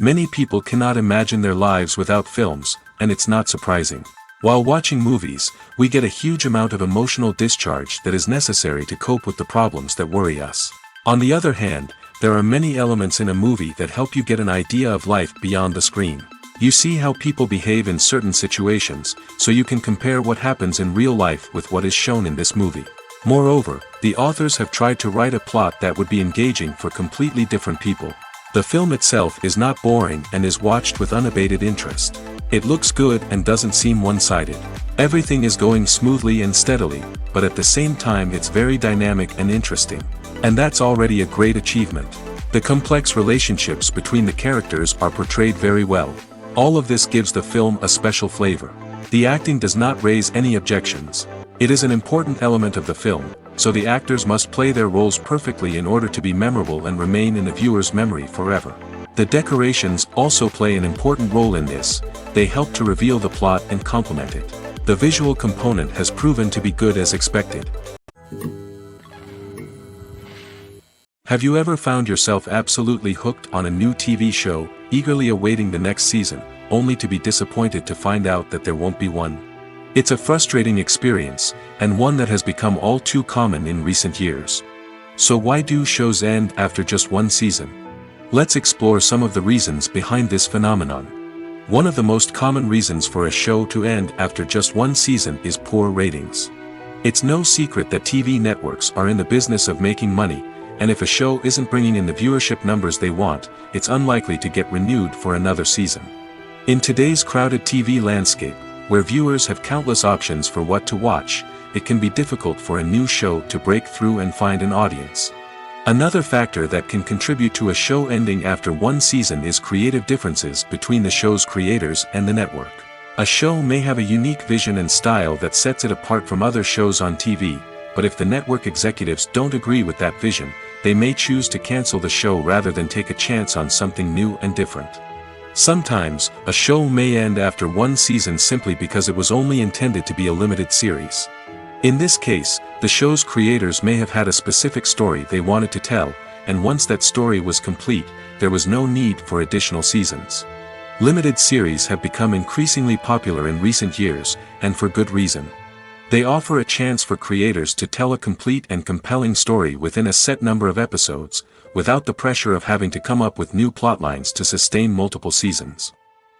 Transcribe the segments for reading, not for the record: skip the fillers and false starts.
Many people cannot imagine their lives without films, and it's not surprising. While watching movies, we get a huge amount of emotional discharge that is necessary to cope with the problems that worry us. On the other hand, there are many elements in a movie that help you get an idea of life beyond the screen. You see how people behave in certain situations, so you can compare what happens in real life with what is shown in this movie. Moreover, the authors have tried to write a plot that would be engaging for completely different people. The film itself is not boring and is watched with unabated interest. It looks good and doesn't seem one-sided. Everything is going smoothly and steadily, but at the same time it's very dynamic and interesting. And that's already a great achievement. The complex relationships between the characters are portrayed very well. All of this gives the film a special flavor. The acting does not raise any objections. It is an important element of the film, so the actors must play their roles perfectly in order to be memorable and remain in the viewer's memory forever. The decorations also play an important role in this. They help to reveal the plot and complement it. The visual component has proven to be good as expected. Have you ever found yourself absolutely hooked on a new TV show, eagerly awaiting the next season, only to be disappointed to find out that there won't be one? It's a frustrating experience, and one that has become all too common in recent years. So why do shows end after just one season? Let's explore some of the reasons behind this phenomenon. One of the most common reasons for a show to end after just one season is poor ratings. It's no secret that TV networks are in the business of making money, and if a show isn't bringing in the viewership numbers they want, it's unlikely to get renewed for another season. In today's crowded TV landscape, where viewers have countless options for what to watch, it can be difficult for a new show to break through and find an audience. Another factor that can contribute to a show ending after one season is creative differences between the show's creators and the network. A show may have a unique vision and style that sets it apart from other shows on TV, but if the network executives don't agree with that vision, they may choose to cancel the show rather than take a chance on something new and different. Sometimes, a show may end after one season simply because it was only intended to be a limited series. In this case, the show's creators may have had a specific story they wanted to tell, and once that story was complete, there was no need for additional seasons. Limited series have become increasingly popular in recent years, and for good reason. They offer a chance for creators to tell a complete and compelling story within a set number of episodes, without the pressure of having to come up with new plotlines to sustain multiple seasons.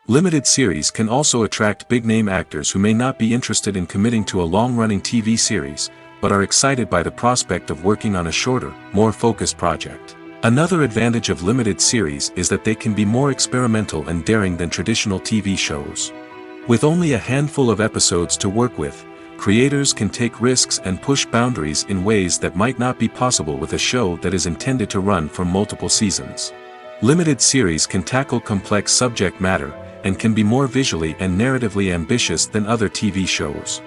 Limited series can also attract big-name actors who may not be interested in committing to a long-running TV series, but are excited by the prospect of working on a shorter, more focused project. Another advantage of limited series is that they can be more experimental and daring than traditional TV shows. With only a handful of episodes to work with, creators can take risks and push boundaries in ways that might not be possible with a show that is intended to run for multiple seasons. Limited series can tackle complex subject matter, and can be more visually and narratively ambitious than other TV shows.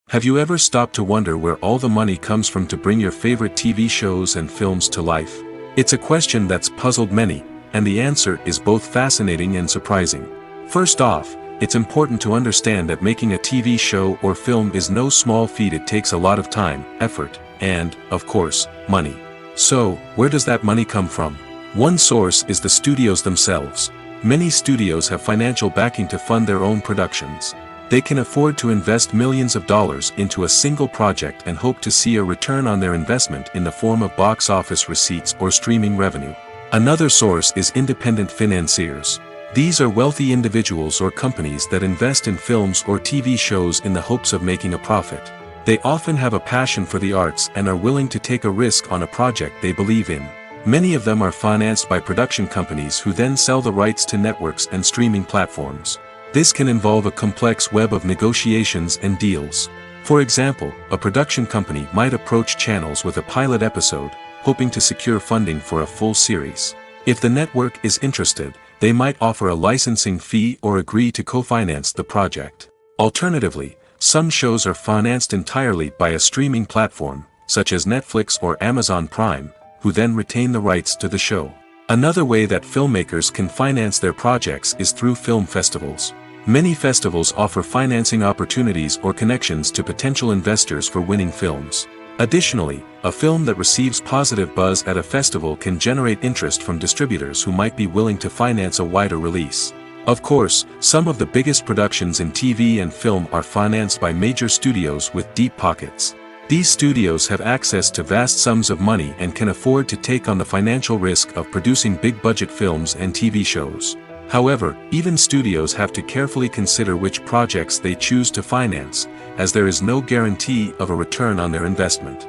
Have you ever stopped to wonder where all the money comes from to bring your favorite TV shows and films to life? It's a question that's puzzled many, and the answer is both fascinating and surprising. First off, it's important to understand that making a TV show or film is no small feat. It takes a lot of time, effort, and, of course, money. So, where does that money come from? One source is the studios themselves. Many studios have financial backing to fund their own productions. They can afford to invest millions of dollars into a single project and hope to see a return on their investment in the form of box office receipts or streaming revenue. Another source is independent financiers. These are wealthy individuals or companies that invest in films or TV shows in the hopes of making a profit. They often have a passion for the arts and are willing to take a risk on a project they believe in. Many of them are financed by production companies who then sell the rights to networks and streaming platforms. This can involve a complex web of negotiations and deals. For example, a production company might approach channels with a pilot episode, hoping to secure funding for a full series. If the network is interested, they might offer a licensing fee or agree to co-finance the project. Alternatively, some shows are financed entirely by a streaming platform, such as Netflix or Amazon Prime, who then retain the rights to the show. Another way that filmmakers can finance their projects is through film festivals. Many festivals offer financing opportunities or connections to potential investors for winning films. Additionally, a film that receives positive buzz at a festival can generate interest from distributors who might be willing to finance a wider release. Of course, some of the biggest productions in TV and film are financed by major studios with deep pockets. These studios have access to vast sums of money and can afford to take on the financial risk of producing big-budget films and TV shows. However, even studios have to carefully consider which projects they choose to finance, as there is no guarantee of a return on their investment.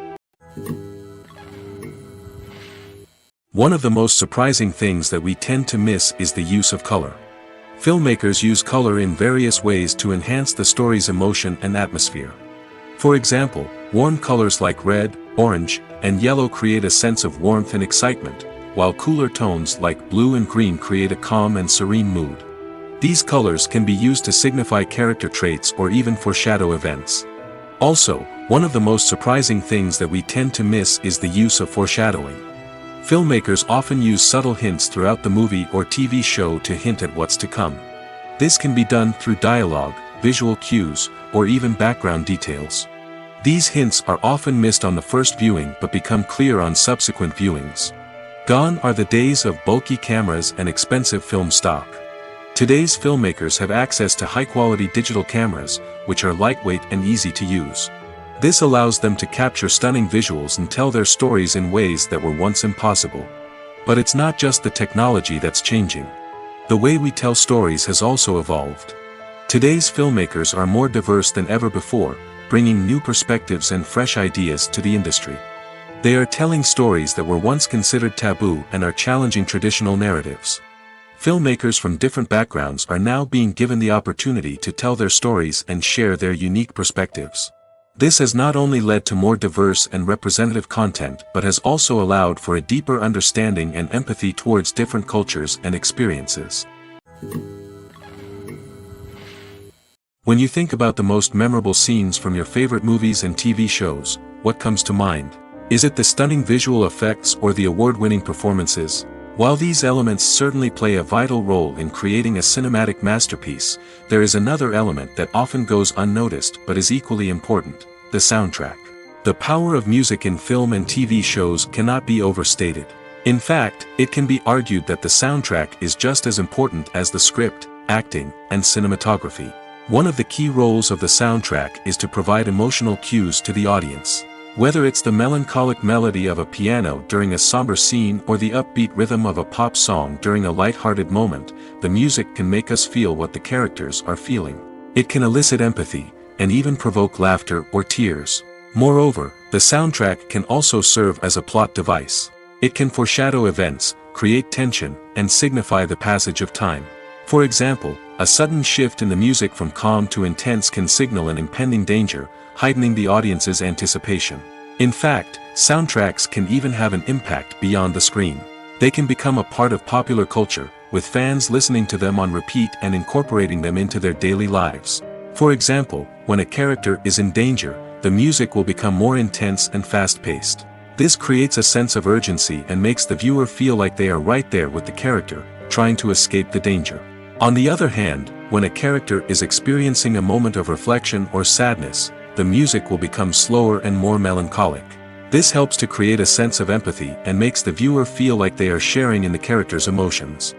One of the most surprising things that we tend to miss is the use of color. Filmmakers use color in various ways to enhance the story's emotion and atmosphere. For example, warm colors like red, orange, and yellow create a sense of warmth and excitement, while cooler tones like blue and green create a calm and serene mood. These colors can be used to signify character traits or even foreshadow events. Also, one of the most surprising things that we tend to miss is the use of foreshadowing. Filmmakers often use subtle hints throughout the movie or TV show to hint at what's to come. This can be done through dialogue, visual cues, or even background details. These hints are often missed on the first viewing but become clear on subsequent viewings. Gone are the days of bulky cameras and expensive film stock. Today's filmmakers have access to high-quality digital cameras, which are lightweight and easy to use. This allows them to capture stunning visuals and tell their stories in ways that were once impossible. But it's not just the technology that's changing. The way we tell stories has also evolved. Today's filmmakers are more diverse than ever before, bringing new perspectives and fresh ideas to the industry. They are telling stories that were once considered taboo and are challenging traditional narratives. Filmmakers from different backgrounds are now being given the opportunity to tell their stories and share their unique perspectives. This has not only led to more diverse and representative content but has also allowed for a deeper understanding and empathy towards different cultures and experiences. When you think about the most memorable scenes from your favorite movies and TV shows, what comes to mind? Is it the stunning visual effects or the award-winning performances? While these elements certainly play a vital role in creating a cinematic masterpiece, there is another element that often goes unnoticed but is equally important: the soundtrack. The power of music in film and TV shows cannot be overstated. In fact, it can be argued that the soundtrack is just as important as the script, acting, and cinematography. One of the key roles of the soundtrack is to provide emotional cues to the audience. Whether it's the melancholic melody of a piano during a somber scene or the upbeat rhythm of a pop song during a light-hearted moment, the music can make us feel what the characters are feeling. It can elicit empathy, and even provoke laughter or tears. Moreover, the soundtrack can also serve as a plot device. It can foreshadow events, create tension, and signify the passage of time. For example, a sudden shift in the music from calm to intense can signal an impending danger, heightening the audience's anticipation. In fact, soundtracks can even have an impact beyond the screen. They can become a part of popular culture, with fans listening to them on repeat and incorporating them into their daily lives. For example, when a character is in danger, the music will become more intense and fast-paced. This creates a sense of urgency and makes the viewer feel like they are right there with the character, trying to escape the danger. On the other hand, when a character is experiencing a moment of reflection or sadness, the music will become slower and more melancholic. This helps to create a sense of empathy and makes the viewer feel like they are sharing in the character's emotions.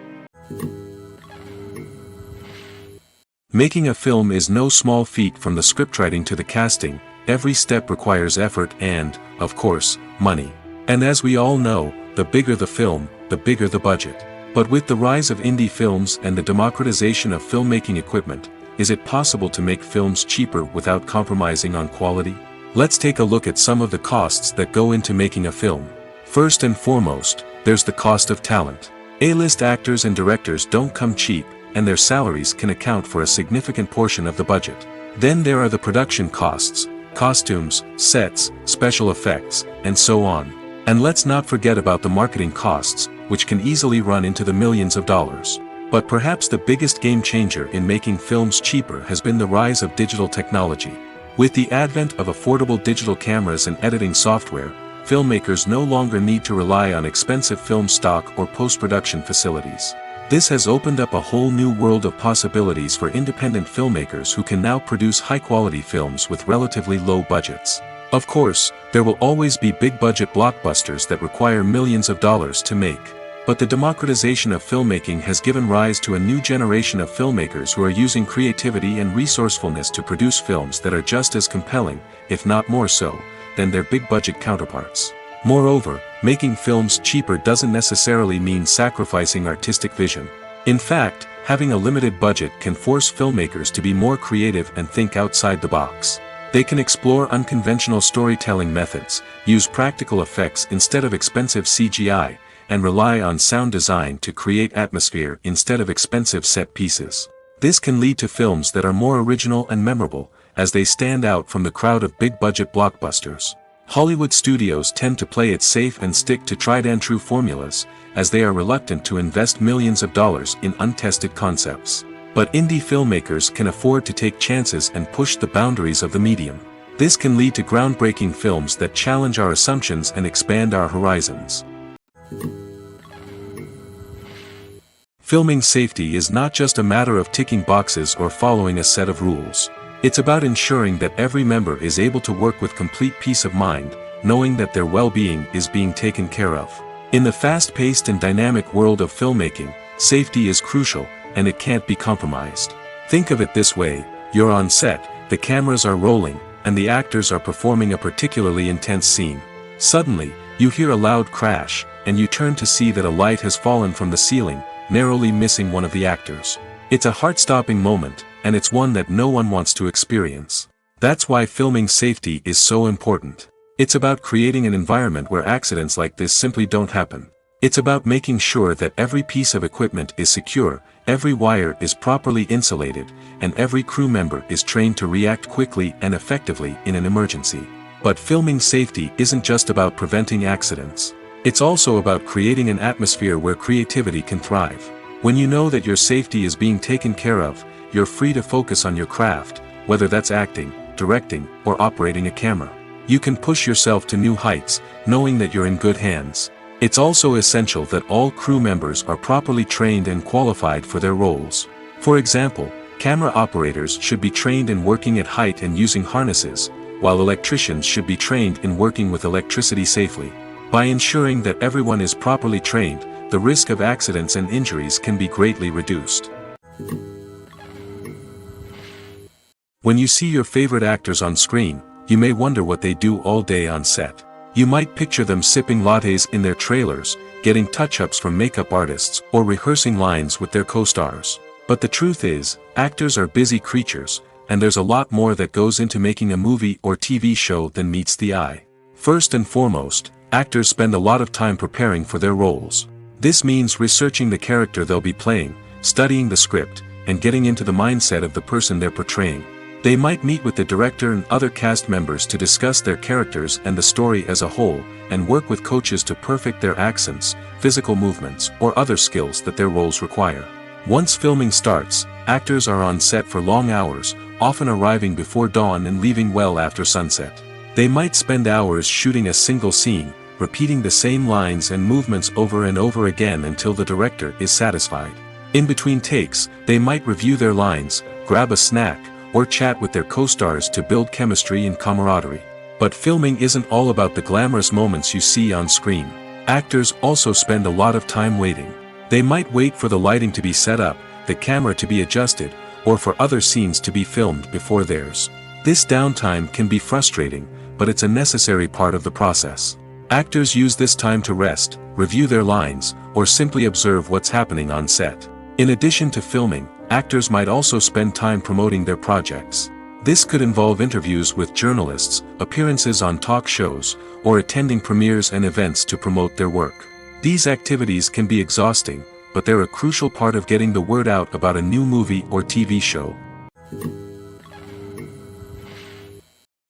Making a film is no small feat. From the scriptwriting to the casting, every step requires effort and, of course, money. And as we all know, the bigger the film, the bigger the budget. But with the rise of indie films and the democratization of filmmaking equipment, is it possible to make films cheaper without compromising on quality? Let's take a look at some of the costs that go into making a film. First and foremost, there's the cost of talent. A-list actors and directors don't come cheap, and their salaries can account for a significant portion of the budget. Then there are the production costs, costumes, sets, special effects, and so on. And let's not forget about the marketing costs, which can easily run into the millions of dollars. But perhaps the biggest game changer in making films cheaper has been the rise of digital technology. With the advent of affordable digital cameras and editing software, filmmakers no longer need to rely on expensive film stock or post-production facilities. This has opened up a whole new world of possibilities for independent filmmakers who can now produce high-quality films with relatively low budgets. Of course, there will always be big-budget blockbusters that require millions of dollars to make. But the democratization of filmmaking has given rise to a new generation of filmmakers who are using creativity and resourcefulness to produce films that are just as compelling, if not more so, than their big-budget counterparts. Moreover, making films cheaper doesn't necessarily mean sacrificing artistic vision. In fact, having a limited budget can force filmmakers to be more creative and think outside the box. They can explore unconventional storytelling methods, use practical effects instead of expensive CGI, and rely on sound design to create atmosphere instead of expensive set pieces. This can lead to films that are more original and memorable, as they stand out from the crowd of big-budget blockbusters. Hollywood studios tend to play it safe and stick to tried-and-true formulas, as they are reluctant to invest millions of dollars in untested concepts. But indie filmmakers can afford to take chances and push the boundaries of the medium. This can lead to groundbreaking films that challenge our assumptions and expand our horizons. Filming safety is not just a matter of ticking boxes or following a set of rules. It's about ensuring that every member is able to work with complete peace of mind, knowing that their well-being is being taken care of. In the fast-paced and dynamic world of filmmaking, safety is crucial, and it can't be compromised. Think of it this way: you're on set, the cameras are rolling, and the actors are performing a particularly intense scene. Suddenly, you hear a loud crash, and you turn to see that a light has fallen from the ceiling, narrowly missing one of the actors. It's a heart-stopping moment, and it's one that no one wants to experience. That's why filming safety is so important. It's about creating an environment where accidents like this simply don't happen. It's about making sure that every piece of equipment is secure, every wire is properly insulated, and every crew member is trained to react quickly and effectively in an emergency. But filming safety isn't just about preventing accidents. It's also about creating an atmosphere where creativity can thrive. When you know that your safety is being taken care of, you're free to focus on your craft, whether that's acting, directing, or operating a camera. You can push yourself to new heights, knowing that you're in good hands. It's also essential that all crew members are properly trained and qualified for their roles. For example, camera operators should be trained in working at height and using harnesses, while electricians should be trained in working with electricity safely. By ensuring that everyone is properly trained, the risk of accidents and injuries can be greatly reduced. When you see your favorite actors on screen, you may wonder what they do all day on set. You might picture them sipping lattes in their trailers, getting touch-ups from makeup artists, or rehearsing lines with their co-stars. But the truth is, actors are busy creatures, and there's a lot more that goes into making a movie or TV show than meets the eye. First and foremost, actors spend a lot of time preparing for their roles. This means researching the character they'll be playing, studying the script, and getting into the mindset of the person they're portraying. They might meet with the director and other cast members to discuss their characters and the story as a whole, and work with coaches to perfect their accents, physical movements, or other skills that their roles require. Once filming starts, actors are on set for long hours, often arriving before dawn and leaving well after sunset. They might spend hours shooting a single scene, repeating the same lines and movements over and over again until the director is satisfied. In between takes, they might review their lines, grab a snack, or chat with their co-stars to build chemistry and camaraderie. But filming isn't all about the glamorous moments you see on screen. Actors also spend a lot of time waiting. They might wait for the lighting to be set up, the camera to be adjusted, or for other scenes to be filmed before theirs. This downtime can be frustrating, but it's a necessary part of the process. Actors use this time to rest, review their lines, or simply observe what's happening on set. In addition to filming, actors might also spend time promoting their projects. This could involve interviews with journalists, appearances on talk shows, or attending premieres and events to promote their work. These activities can be exhausting, but they're a crucial part of getting the word out about a new movie or TV show.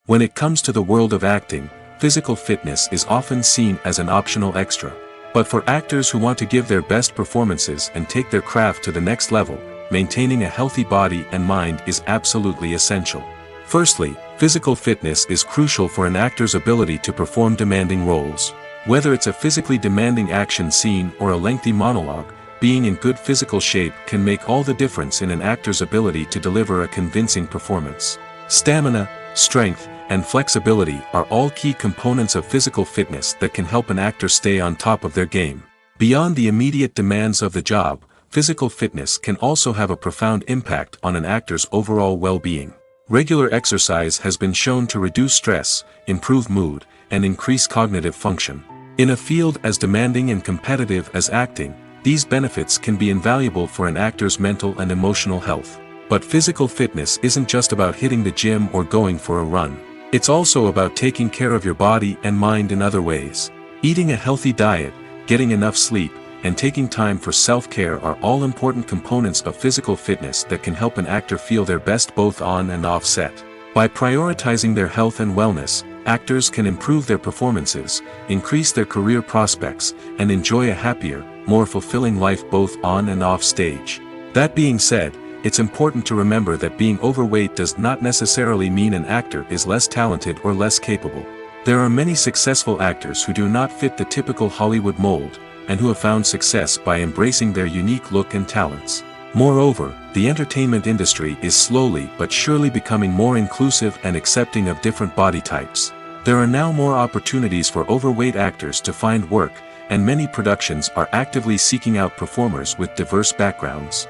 When it comes to the world of acting, physical fitness is often seen as an optional extra. But for actors who want to give their best performances and take their craft to the next level, maintaining a healthy body and mind is absolutely essential. Firstly, physical fitness is crucial for an actor's ability to perform demanding roles. Whether it's a physically demanding action scene or a lengthy monologue, being in good physical shape can make all the difference in an actor's ability to deliver a convincing performance. Stamina, strength, and flexibility are all key components of physical fitness that can help an actor stay on top of their game. Beyond the immediate demands of the job, physical fitness can also have a profound impact on an actor's overall well-being. Regular exercise has been shown to reduce stress, improve mood, and increase cognitive function. In a field as demanding and competitive as acting, these benefits can be invaluable for an actor's mental and emotional health. But physical fitness isn't just about hitting the gym or going for a run. It's also about taking care of your body and mind in other ways. Eating a healthy diet, getting enough sleep, and taking time for self-care are all important components of physical fitness that can help an actor feel their best both on and off set. By prioritizing their health and wellness, actors can improve their performances, increase their career prospects, and enjoy a happier, more fulfilling life both on and off stage. That being said, it's important to remember that being overweight does not necessarily mean an actor is less talented or less capable. There are many successful actors who do not fit the typical Hollywood mold, and who have found success by embracing their unique look and talents. Moreover, the entertainment industry is slowly but surely becoming more inclusive and accepting of different body types. There are now more opportunities for overweight actors to find work, and many productions are actively seeking out performers with diverse backgrounds.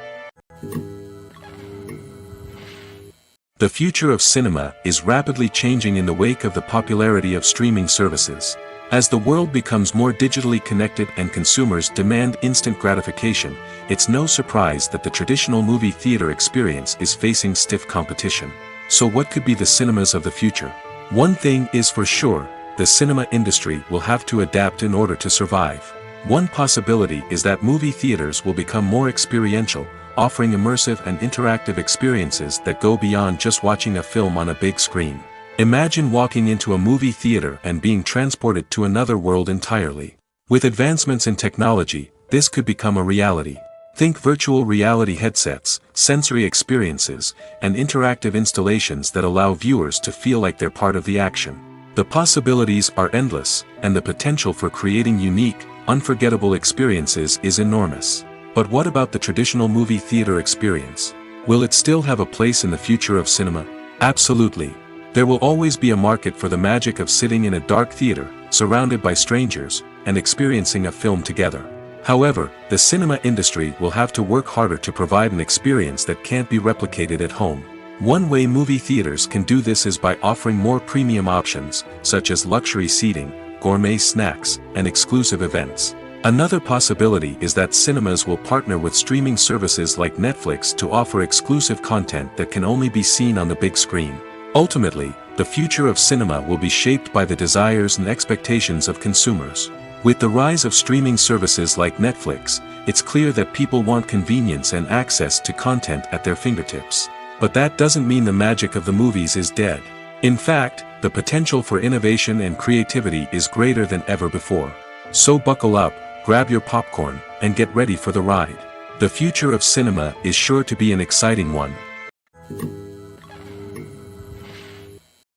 The future of cinema is rapidly changing in the wake of the popularity of streaming services. As the world becomes more digitally connected and consumers demand instant gratification, it's no surprise that the traditional movie theater experience is facing stiff competition. So what could be the cinemas of the future? One thing is for sure, the cinema industry will have to adapt in order to survive. One possibility is that movie theaters will become more experiential, offering immersive and interactive experiences that go beyond just watching a film on a big screen. Imagine walking into a movie theater and being transported to another world entirely. With advancements in technology, this could become a reality. Think virtual reality headsets, sensory experiences, and interactive installations that allow viewers to feel like they're part of the action. The possibilities are endless, and the potential for creating unique, unforgettable experiences is enormous. But what about the traditional movie theater experience? Will it still have a place in the future of cinema? Absolutely. There will always be a market for the magic of sitting in a dark theater, surrounded by strangers, and experiencing a film together. However, the cinema industry will have to work harder to provide an experience that can't be replicated at home. One way movie theaters can do this is by offering more premium options, such as luxury seating, gourmet snacks, and exclusive events. Another possibility is that cinemas will partner with streaming services like Netflix to offer exclusive content that can only be seen on the big screen. Ultimately, the future of cinema will be shaped by the desires and expectations of consumers. With the rise of streaming services like Netflix, it's clear that people want convenience and access to content at their fingertips. But that doesn't mean the magic of the movies is dead. In fact, the potential for innovation and creativity is greater than ever before. So buckle up, grab your popcorn, and get ready for the ride. The future of cinema is sure to be an exciting one.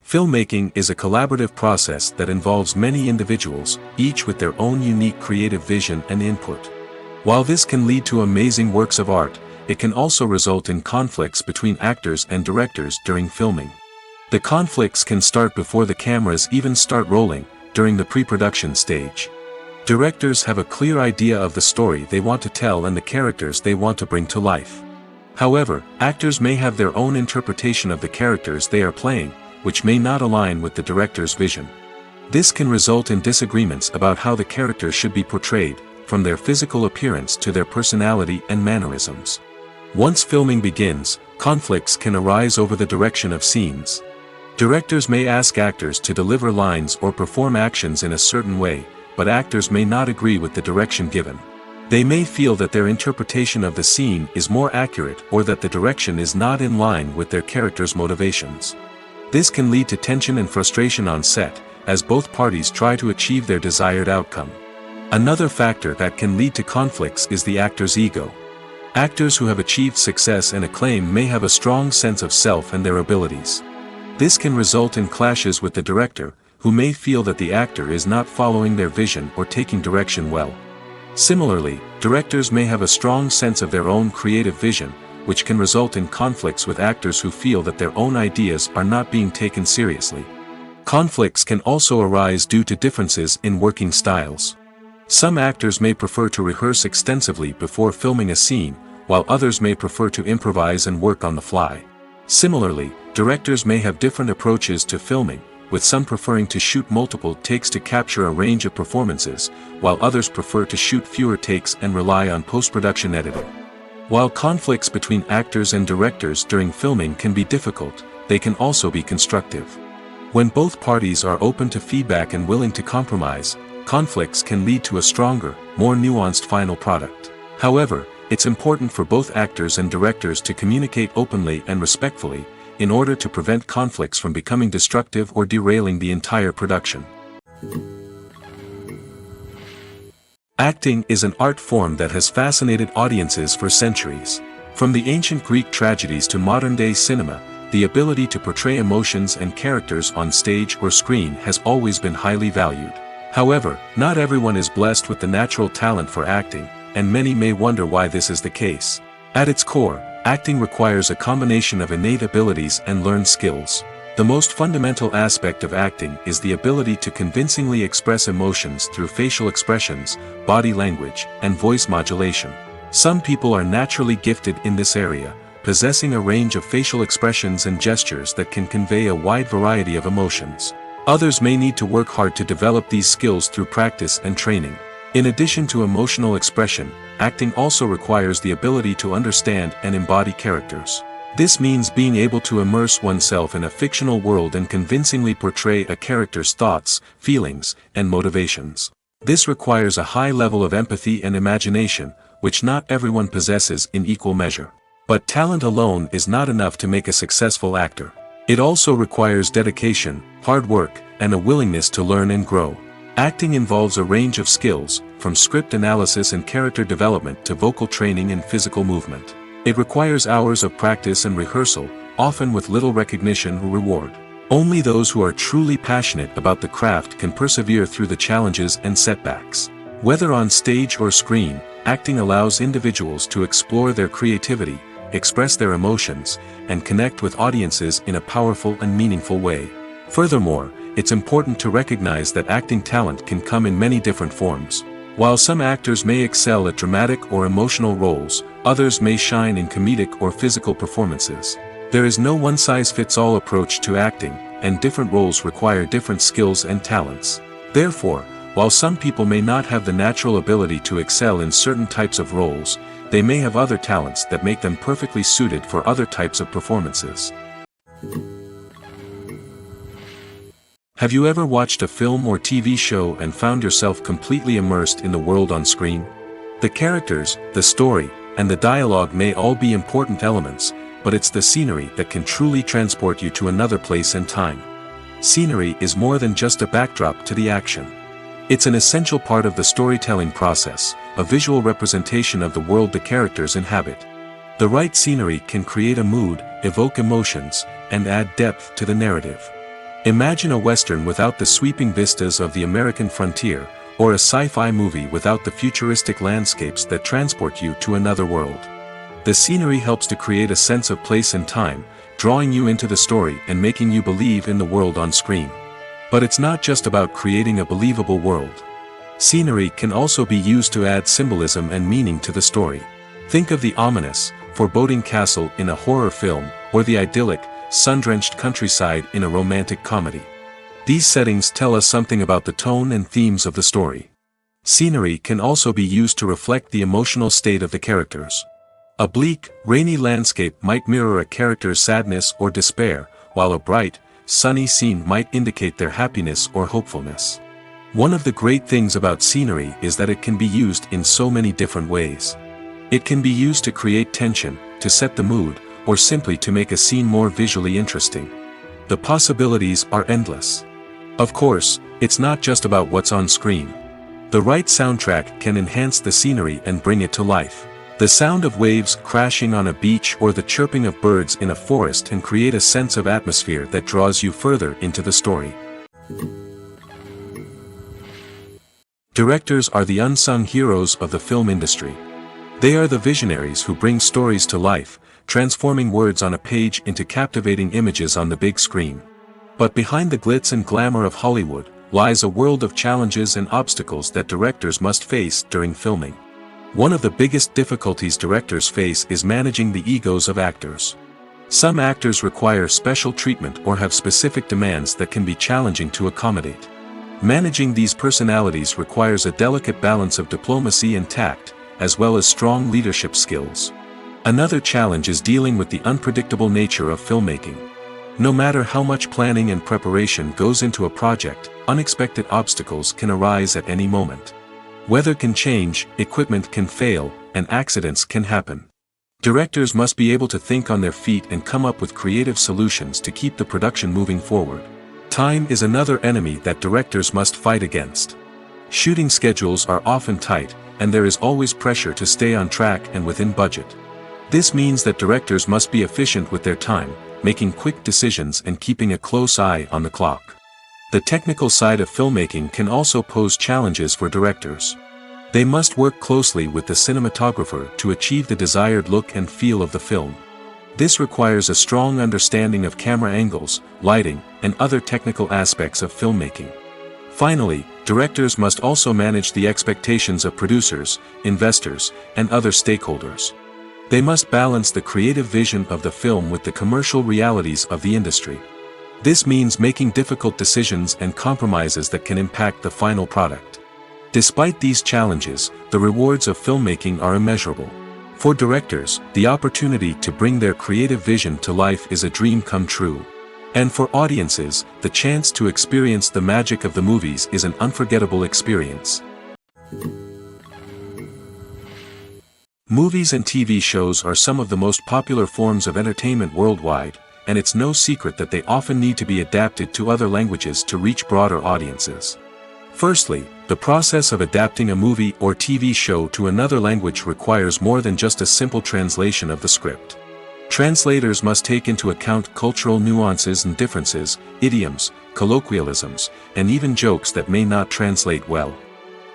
Filmmaking is a collaborative process that involves many individuals, each with their own unique creative vision and input. While this can lead to amazing works of art, it can also result in conflicts between actors and directors during filming. The conflicts can start before the cameras even start rolling, during the pre-production stage. Directors have a clear idea of the story they want to tell and the characters they want to bring to life. However, actors may have their own interpretation of the characters they are playing, which may not align with the director's vision. This can result in disagreements about how the characters should be portrayed, from their physical appearance to their personality and mannerisms. Once filming begins, conflicts can arise over the direction of scenes. Directors may ask actors to deliver lines or perform actions in a certain way, but actors may not agree with the direction given. They may feel that their interpretation of the scene is more accurate or that the direction is not in line with their character's motivations. This can lead to tension and frustration on set, as both parties try to achieve their desired outcome. Another factor that can lead to conflicts is the actor's ego. Actors who have achieved success and acclaim may have a strong sense of self and their abilities. This can result in clashes with the director, who may feel that the actor is not following their vision or taking direction well. Similarly, directors may have a strong sense of their own creative vision, which can result in conflicts with actors who feel that their own ideas are not being taken seriously. Conflicts can also arise due to differences in working styles. Some actors may prefer to rehearse extensively before filming a scene, while others may prefer to improvise and work on the fly. Similarly, directors may have different approaches to filming, with some preferring to shoot multiple takes to capture a range of performances, while others prefer to shoot fewer takes and rely on post-production editing. While conflicts between actors and directors during filming can be difficult, they can also be constructive. When both parties are open to feedback and willing to compromise, conflicts can lead to a stronger, more nuanced final product. However, it's important for both actors and directors to communicate openly and respectfully, in order to prevent conflicts from becoming destructive or derailing the entire production. Acting is an art form that has fascinated audiences for centuries. From the ancient Greek tragedies to modern-day cinema, the ability to portray emotions and characters on stage or screen has always been highly valued. However, not everyone is blessed with the natural talent for acting, and many may wonder why this is the case. At its core, acting requires a combination of innate abilities and learned skills. The most fundamental aspect of acting is the ability to convincingly express emotions through facial expressions, body language, and voice modulation. Some people are naturally gifted in this area, possessing a range of facial expressions and gestures that can convey a wide variety of emotions. Others may need to work hard to develop these skills through practice and training. In addition to emotional expression, acting also requires the ability to understand and embody characters. This means being able to immerse oneself in a fictional world and convincingly portray a character's thoughts, feelings, and motivations. This requires a high level of empathy and imagination, which not everyone possesses in equal measure. But talent alone is not enough to make a successful actor. It also requires dedication, hard work, and a willingness to learn and grow. Acting involves a range of skills, from script analysis and character development to vocal training and physical movement. It requires hours of practice and rehearsal, often with little recognition or reward. Only those who are truly passionate about the craft can persevere through the challenges and setbacks. Whether on stage or screen, acting allows individuals to explore their creativity, express their emotions, and connect with audiences in a powerful and meaningful way. Furthermore, it's important to recognize that acting talent can come in many different forms. While some actors may excel at dramatic or emotional roles, others may shine in comedic or physical performances. There is no one-size-fits-all approach to acting, and different roles require different skills and talents. Therefore, while some people may not have the natural ability to excel in certain types of roles, they may have other talents that make them perfectly suited for other types of performances. Have you ever watched a film or TV show and found yourself completely immersed in the world on screen? The characters, the story, and the dialogue may all be important elements, but it's the scenery that can truly transport you to another place and time. Scenery is more than just a backdrop to the action. It's an essential part of the storytelling process, a visual representation of the world the characters inhabit. The right scenery can create a mood, evoke emotions, and add depth to the narrative. Imagine a Western without the sweeping vistas of the American frontier, or a sci-fi movie without the futuristic landscapes that transport you to another world. The scenery helps to create a sense of place and time, drawing you into the story and making you believe in the world on screen. But it's not just about creating a believable world. Scenery can also be used to add symbolism and meaning to the story. Think of the ominous, foreboding castle in a horror film, or the idyllic, sun-drenched countryside in a romantic comedy. These settings tell us something about the tone and themes of the story. Scenery can also be used to reflect the emotional state of the characters. A bleak, rainy landscape might mirror a character's sadness or despair, while a bright, sunny scene might indicate their happiness or hopefulness. One of the great things about scenery is that it can be used in so many different ways. It can be used to create tension, to set the mood, or simply to make a scene more visually interesting. The possibilities are endless. Of course, it's not just about what's on screen. The right soundtrack can enhance the scenery and bring it to life. The sound of waves crashing on a beach or the chirping of birds in a forest can create a sense of atmosphere that draws you further into the story. Directors are the unsung heroes of the film industry. They are the visionaries who bring stories to life, transforming words on a page into captivating images on the big screen. But behind the glitz and glamour of Hollywood, lies a world of challenges and obstacles that directors must face during filming. One of the biggest difficulties directors face is managing the egos of actors. Some actors require special treatment or have specific demands that can be challenging to accommodate. Managing these personalities requires a delicate balance of diplomacy and tact, as well as strong leadership skills. Another challenge is dealing with the unpredictable nature of filmmaking. No matter how much planning and preparation goes into a project, unexpected obstacles can arise at any moment. Weather can change, equipment can fail, and accidents can happen. Directors must be able to think on their feet and come up with creative solutions to keep the production moving forward. Time is another enemy that directors must fight against. Shooting schedules are often tight, and there is always pressure to stay on track and within budget. This means that directors must be efficient with their time, making quick decisions and keeping a close eye on the clock. The technical side of filmmaking can also pose challenges for directors. They must work closely with the cinematographer to achieve the desired look and feel of the film. This requires a strong understanding of camera angles, lighting, and other technical aspects of filmmaking. Finally, directors must also manage the expectations of producers, investors, and other stakeholders. They must balance the creative vision of the film with the commercial realities of the industry. This means making difficult decisions and compromises that can impact the final product. Despite these challenges, the rewards of filmmaking are immeasurable. For directors, the opportunity to bring their creative vision to life is a dream come true. And for audiences, the chance to experience the magic of the movies is an unforgettable experience. Movies and TV shows are some of the most popular forms of entertainment worldwide, and it's no secret that they often need to be adapted to other languages to reach broader audiences. Firstly, the process of adapting a movie or TV show to another language requires more than just a simple translation of the script. Translators must take into account cultural nuances and differences, idioms, colloquialisms, and even jokes that may not translate well.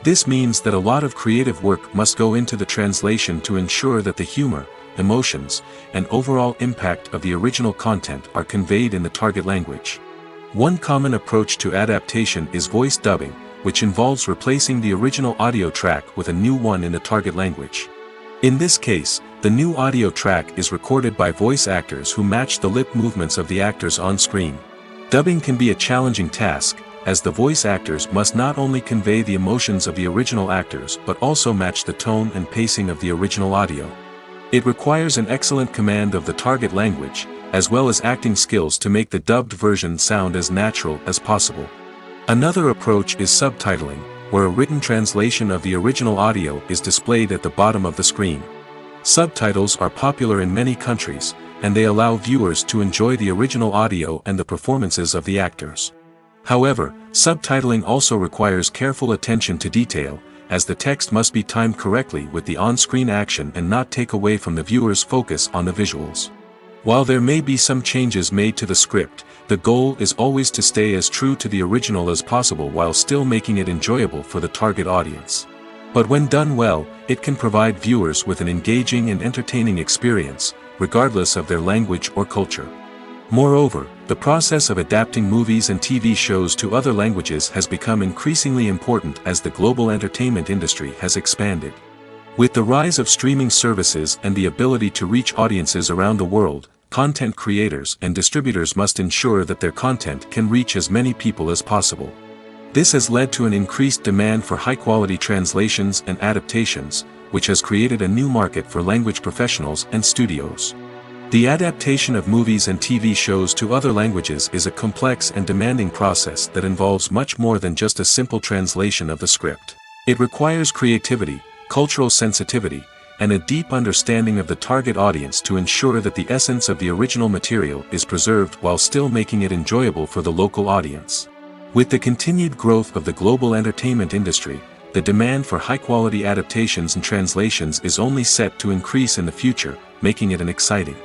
This means that a lot of creative work must go into the translation to ensure that the humor, emotions, and overall impact of the original content are conveyed in the target language. One common approach to adaptation is voice dubbing, which involves replacing the original audio track with a new one in the target language. In this case, the new audio track is recorded by voice actors who match the lip movements of the actors on screen. Dubbing can be a challenging task, as the voice actors must not only convey the emotions of the original actors but also match the tone and pacing of the original audio. It requires an excellent command of the target language, as well as acting skills to make the dubbed version sound as natural as possible. Another approach is subtitling, where a written translation of the original audio is displayed at the bottom of the screen. Subtitles are popular in many countries, and they allow viewers to enjoy the original audio and the performances of the actors. However, subtitling also requires careful attention to detail, as the text must be timed correctly with the on-screen action and not take away from the viewer's focus on the visuals. While there may be some changes made to the script, the goal is always to stay as true to the original as possible while still making it enjoyable for the target audience. But when done well, it can provide viewers with an engaging and entertaining experience, regardless of their language or culture. Moreover, the process of adapting movies and TV shows to other languages has become increasingly important as the global entertainment industry has expanded. With the rise of streaming services and the ability to reach audiences around the world, content creators and distributors must ensure that their content can reach as many people as possible. This has led to an increased demand for high-quality translations and adaptations, which has created a new market for language professionals and studios. The adaptation of movies and TV shows to other languages is a complex and demanding process that involves much more than just a simple translation of the script. It requires creativity, cultural sensitivity, and a deep understanding of the target audience to ensure that the essence of the original material is preserved while still making it enjoyable for the local audience. With the continued growth of the global entertainment industry, the demand for high-quality adaptations and translations is only set to increase in the future, making it an exciting.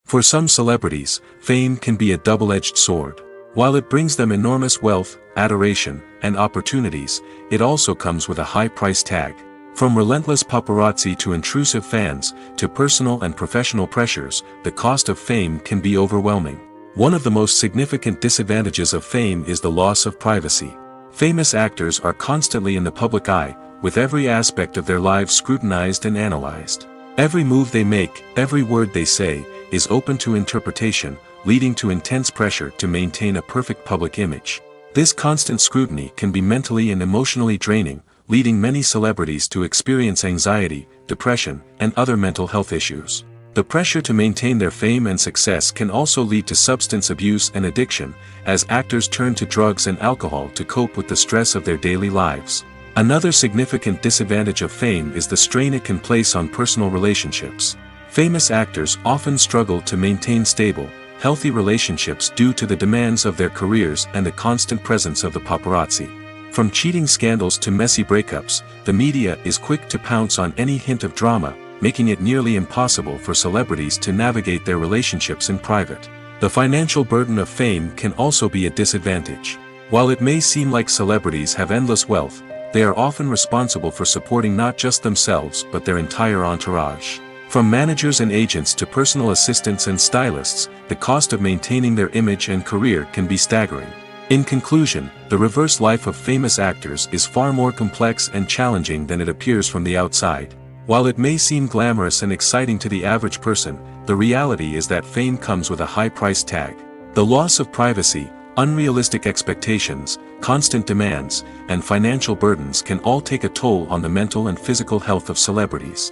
For some celebrities, fame can be a double-edged sword. While it brings them enormous wealth, adoration, and opportunities, it also comes with a high price tag. From relentless paparazzi to intrusive fans, to personal and professional pressures, the cost of fame can be overwhelming. One of the most significant disadvantages of fame is the loss of privacy. Famous actors are constantly in the public eye, with every aspect of their lives scrutinized and analyzed. Every move they make, every word they say, is open to interpretation, leading to intense pressure to maintain a perfect public image. This constant scrutiny can be mentally and emotionally draining, leading many celebrities to experience anxiety, depression, and other mental health issues. The pressure to maintain their fame and success can also lead to substance abuse and addiction, as actors turn to drugs and alcohol to cope with the stress of their daily lives. Another significant disadvantage of fame is the strain it can place on personal relationships. Famous actors often struggle to maintain stable, healthy relationships due to the demands of their careers and the constant presence of the paparazzi. From cheating scandals to messy breakups, the media is quick to pounce on any hint of drama, making it nearly impossible for celebrities to navigate their relationships in private. The financial burden of fame can also be a disadvantage. While it may seem like celebrities have endless wealth, they are often responsible for supporting not just themselves but their entire entourage. From managers and agents to personal assistants and stylists, the cost of maintaining their image and career can be staggering. In conclusion, the reverse life of famous actors is far more complex and challenging than it appears from the outside. While it may seem glamorous and exciting to the average person, the reality is that fame comes with a high price tag. The loss of privacy, unrealistic expectations, constant demands, and financial burdens can all take a toll on the mental and physical health of celebrities.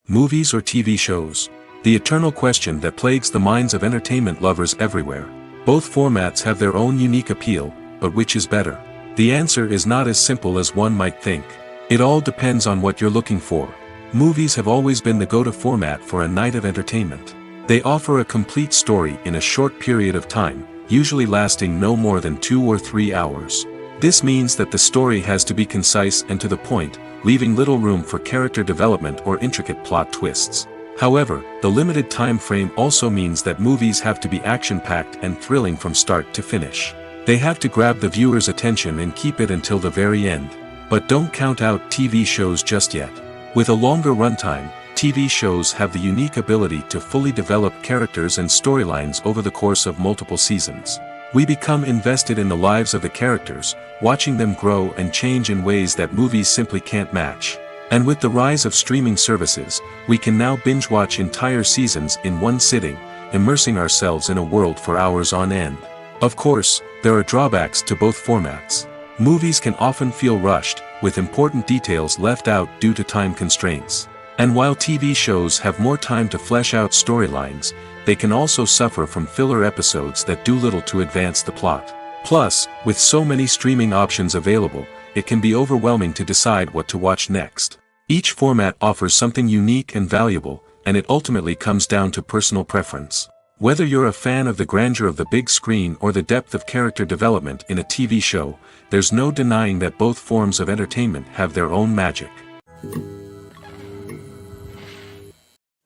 Movies or TV shows? The eternal question that plagues the minds of entertainment lovers everywhere. Both formats have their own unique appeal, but which is better? The answer is not as simple as one might think. It all depends on what you're looking for. Movies have always been the go-to format for a night of entertainment. They offer a complete story in a short period of time, usually lasting no more than 2 or 3 hours. This means that the story has to be concise and to the point, leaving little room for character development or intricate plot twists. However, the limited time frame also means that movies have to be action-packed and thrilling from start to finish. They have to grab the viewer's attention and keep it until the very end. But don't count out TV shows just yet. With a longer runtime, TV shows have the unique ability to fully develop characters and storylines over the course of multiple seasons. We become invested in the lives of the characters, watching them grow and change in ways that movies simply can't match. And with the rise of streaming services, we can now binge-watch entire seasons in one sitting, immersing ourselves in a world for hours on end. Of course, there are drawbacks to both formats. Movies can often feel rushed, with important details left out due to time constraints. And while TV shows have more time to flesh out storylines, they can also suffer from filler episodes that do little to advance the plot. Plus, with so many streaming options available, it can be overwhelming to decide what to watch next. Each format offers something unique and valuable, and it ultimately comes down to personal preference. Whether you're a fan of the grandeur of the big screen or the depth of character development in a TV show, there's no denying that both forms of entertainment have their own magic.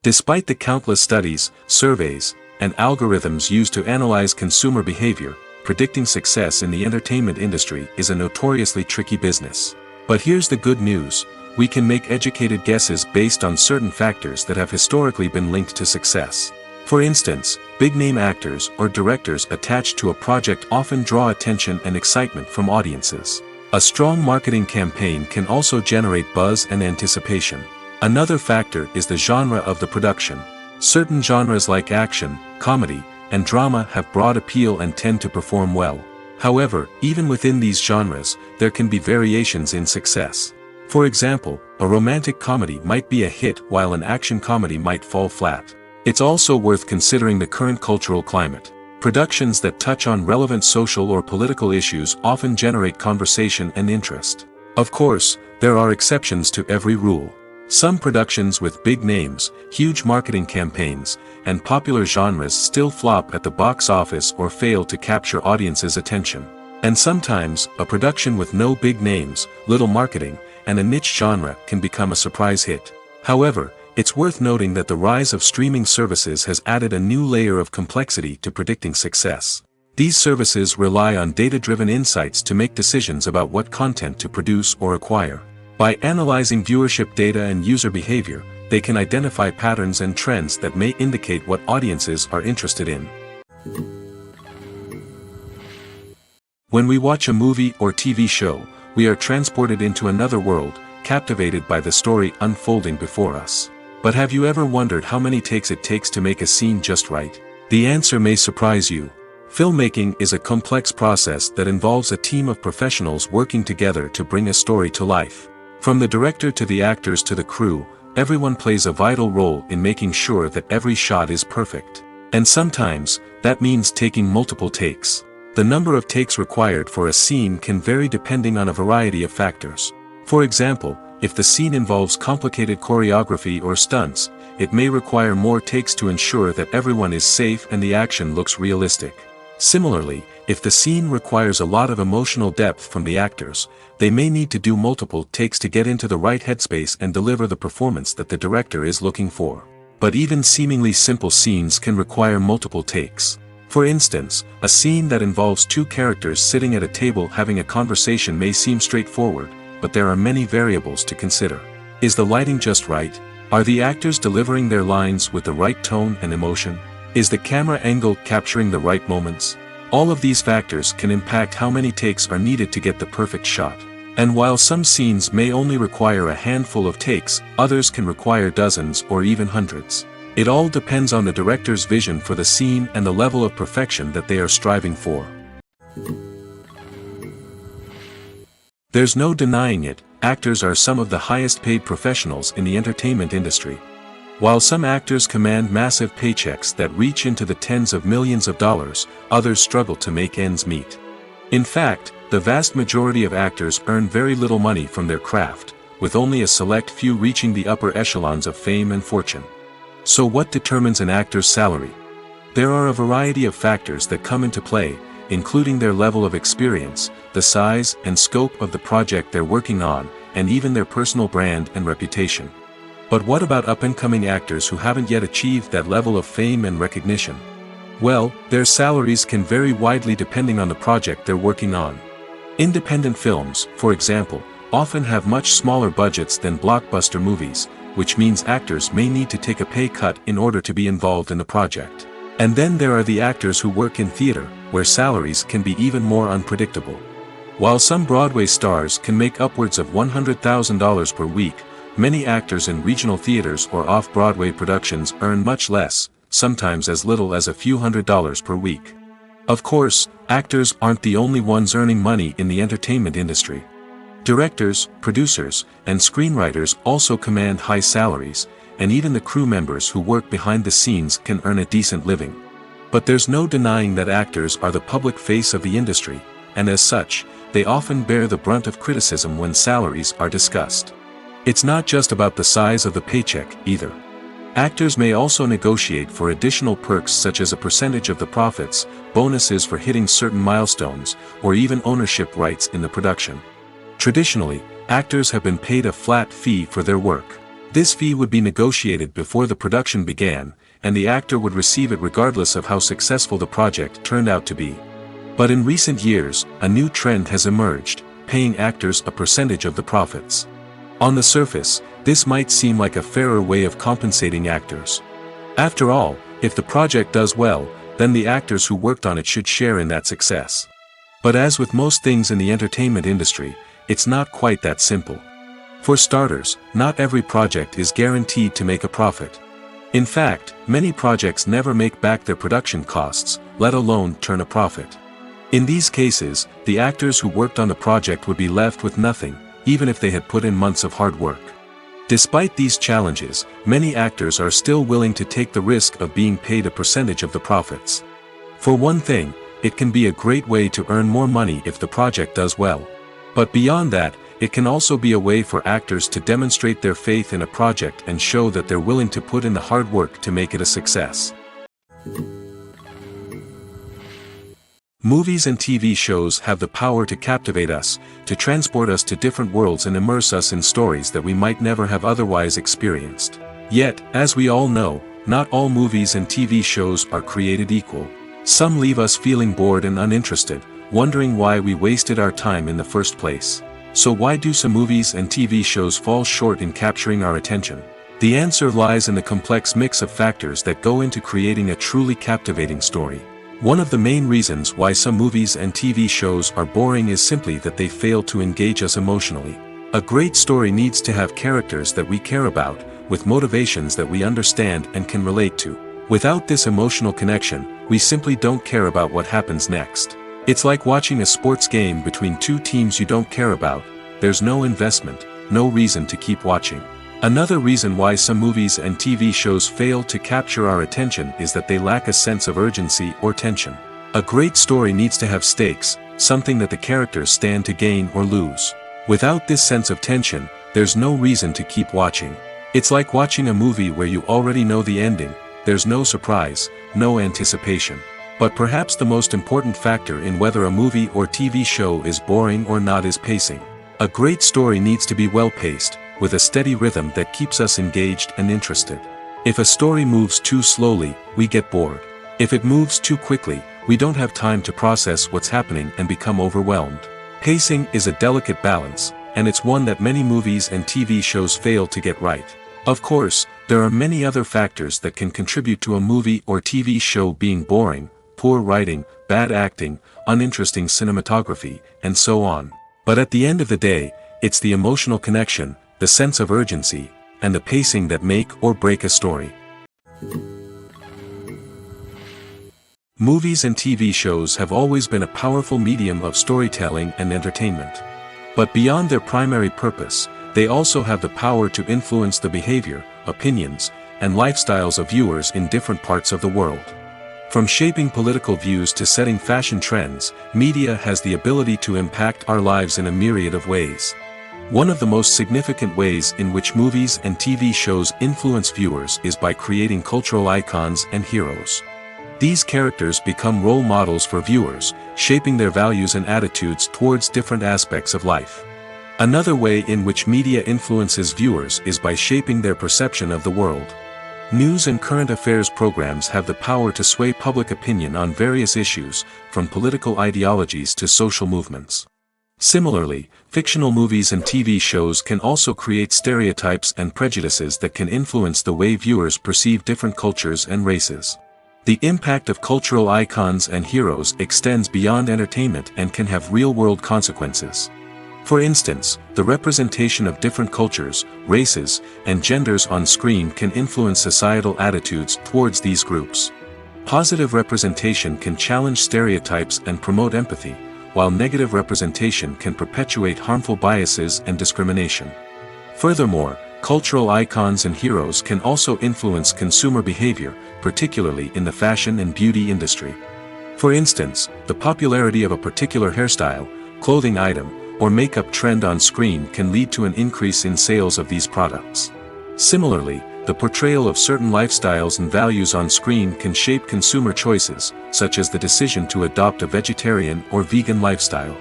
Despite the countless studies, surveys, and algorithms used to analyze consumer behavior, predicting success in the entertainment industry is a notoriously tricky business. But here's the good news: we can make educated guesses based on certain factors that have historically been linked to success. For instance, big-name actors or directors attached to a project often draw attention and excitement from audiences. A strong marketing campaign can also generate buzz and anticipation. Another factor is the genre of the production. Certain genres like action, comedy, and drama have broad appeal and tend to perform well. However, even within these genres, there can be variations in success. For example, a romantic comedy might be a hit while an action comedy might fall flat. It's also worth considering the current cultural climate. Productions that touch on relevant social or political issues often generate conversation and interest. Of course, there are exceptions to every rule. Some productions with big names, huge marketing campaigns, and popular genres still flop at the box office or fail to capture audiences' attention. And sometimes, a production with no big names, little marketing, and a niche genre can become a surprise hit. However, it's worth noting that the rise of streaming services has added a new layer of complexity to predicting success. These services rely on data-driven insights to make decisions about what content to produce or acquire. By analyzing viewership data and user behavior, they can identify patterns and trends that may indicate what audiences are interested in. When we watch a movie or TV show, we are transported into another world, captivated by the story unfolding before us. But have you ever wondered how many takes it takes to make a scene just right? The answer may surprise you. Filmmaking is a complex process that involves a team of professionals working together to bring a story to life. From the director to the actors to the crew, everyone plays a vital role in making sure that every shot is perfect. And sometimes, that means taking multiple takes. The number of takes required for a scene can vary depending on a variety of factors. For example, if the scene involves complicated choreography or stunts, it may require more takes to ensure that everyone is safe and the action looks realistic. Similarly, if the scene requires a lot of emotional depth from the actors, they may need to do multiple takes to get into the right headspace and deliver the performance that the director is looking for. But even seemingly simple scenes can require multiple takes. For instance, a scene that involves two characters sitting at a table having a conversation may seem straightforward, but there are many variables to consider. Is the lighting just right? Are the actors delivering their lines with the right tone and emotion? Is the camera angle capturing the right moments? All of these factors can impact how many takes are needed to get the perfect shot. And while some scenes may only require a handful of takes, others can require dozens or even hundreds. It all depends on the director's vision for the scene and the level of perfection that they are striving for. There's no denying it, actors are some of the highest paid professionals in the entertainment industry. While some actors command massive paychecks that reach into the tens of millions of dollars, others struggle to make ends meet. In fact, the vast majority of actors earn very little money from their craft, with only a select few reaching the upper echelons of fame and fortune. So what determines an actor's salary? There are a variety of factors that come into play, including their level of experience, the size and scope of the project they're working on, and even their personal brand and reputation. But what about up-and-coming actors who haven't yet achieved that level of fame and recognition? Well, their salaries can vary widely depending on the project they're working on. Independent films, for example, often have much smaller budgets than blockbuster movies, which means actors may need to take a pay cut in order to be involved in the project. And then there are the actors who work in theater, where salaries can be even more unpredictable. While some Broadway stars can make upwards of $100,000 per week, many actors in regional theaters or off-Broadway productions earn much less, sometimes as little as a few $100s per week. Of course, actors aren't the only ones earning money in the entertainment industry. Directors, producers, and screenwriters also command high salaries, and even the crew members who work behind the scenes can earn a decent living. But there's no denying that actors are the public face of the industry, and as such, they often bear the brunt of criticism when salaries are discussed. It's not just about the size of the paycheck, either. Actors may also negotiate for additional perks such as a percentage of the profits, bonuses for hitting certain milestones, or even ownership rights in the production. Traditionally, actors have been paid a flat fee for their work. This fee would be negotiated before the production began, and the actor would receive it regardless of how successful the project turned out to be. But in recent years, a new trend has emerged, paying actors a percentage of the profits. On the surface, this might seem like a fairer way of compensating actors. After all, if the project does well, then the actors who worked on it should share in that success. But as with most things in the entertainment industry, it's not quite that simple. For starters, not every project is guaranteed to make a profit. In fact, many projects never make back their production costs, let alone turn a profit. In these cases, the actors who worked on the project would be left with nothing, even if they had put in months of hard work. Despite these challenges, many actors are still willing to take the risk of being paid a percentage of the profits. For one thing, it can be a great way to earn more money if the project does well. But beyond that, it can also be a way for actors to demonstrate their faith in a project and show that they're willing to put in the hard work to make it a success. Movies and TV shows have the power to captivate us, to transport us to different worlds and immerse us in stories that we might never have otherwise experienced. Yet, as we all know, not all movies and TV shows are created equal. Some leave us feeling bored and uninterested, wondering why we wasted our time in the first place. So why do some movies and TV shows fall short in capturing our attention? The answer lies in the complex mix of factors that go into creating a truly captivating story. One of the main reasons why some movies and TV shows are boring is simply that they fail to engage us emotionally. A great story needs to have characters that we care about, with motivations that we understand and can relate to. Without this emotional connection, we simply don't care about what happens next. It's like watching a sports game between two teams you don't care about. There's no investment, no reason to keep watching. Another reason why some movies and TV shows fail to capture our attention is that they lack a sense of urgency or tension. A great story needs to have stakes, something that the characters stand to gain or lose. Without this sense of tension, there's no reason to keep watching. It's like watching a movie where you already know the ending. There's no surprise, no anticipation. But perhaps the most important factor in whether a movie or TV show is boring or not is pacing. A great story needs to be well-paced, with a steady rhythm that keeps us engaged and interested. If a story moves too slowly, we get bored. If it moves too quickly, we don't have time to process what's happening and become overwhelmed. Pacing is a delicate balance, and it's one that many movies and TV shows fail to get right. Of course, there are many other factors that can contribute to a movie or TV show being boring: poor writing, bad acting, uninteresting cinematography, and so on. But at the end of the day, it's the emotional connection, the sense of urgency, and the pacing that make or break a story. Movies and TV shows have always been a powerful medium of storytelling and entertainment. But beyond their primary purpose, they also have the power to influence the behavior, opinions, and lifestyles of viewers in different parts of the world. From shaping political views to setting fashion trends, media has the ability to impact our lives in a myriad of ways. One of the most significant ways in which movies and TV shows influence viewers is by creating cultural icons and heroes. These characters become role models for viewers, shaping their values and attitudes towards different aspects of life. Another way in which media influences viewers is by shaping their perception of the world. News and current affairs programs have the power to sway public opinion on various issues, from political ideologies to social movements. Similarly, fictional movies and TV shows can also create stereotypes and prejudices that can influence the way viewers perceive different cultures and races. The impact of cultural icons and heroes extends beyond entertainment and can have real-world consequences. For instance, the representation of different cultures, races, and genders on screen can influence societal attitudes towards these groups. Positive representation can challenge stereotypes and promote empathy, while negative representation can perpetuate harmful biases and discrimination. Furthermore, cultural icons and heroes can also influence consumer behavior, particularly in the fashion and beauty industry. For instance, the popularity of a particular hairstyle, clothing item, or makeup trend on screen can lead to an increase in sales of these products. Similarly, the portrayal of certain lifestyles and values on screen can shape consumer choices, such as the decision to adopt a vegetarian or vegan lifestyle.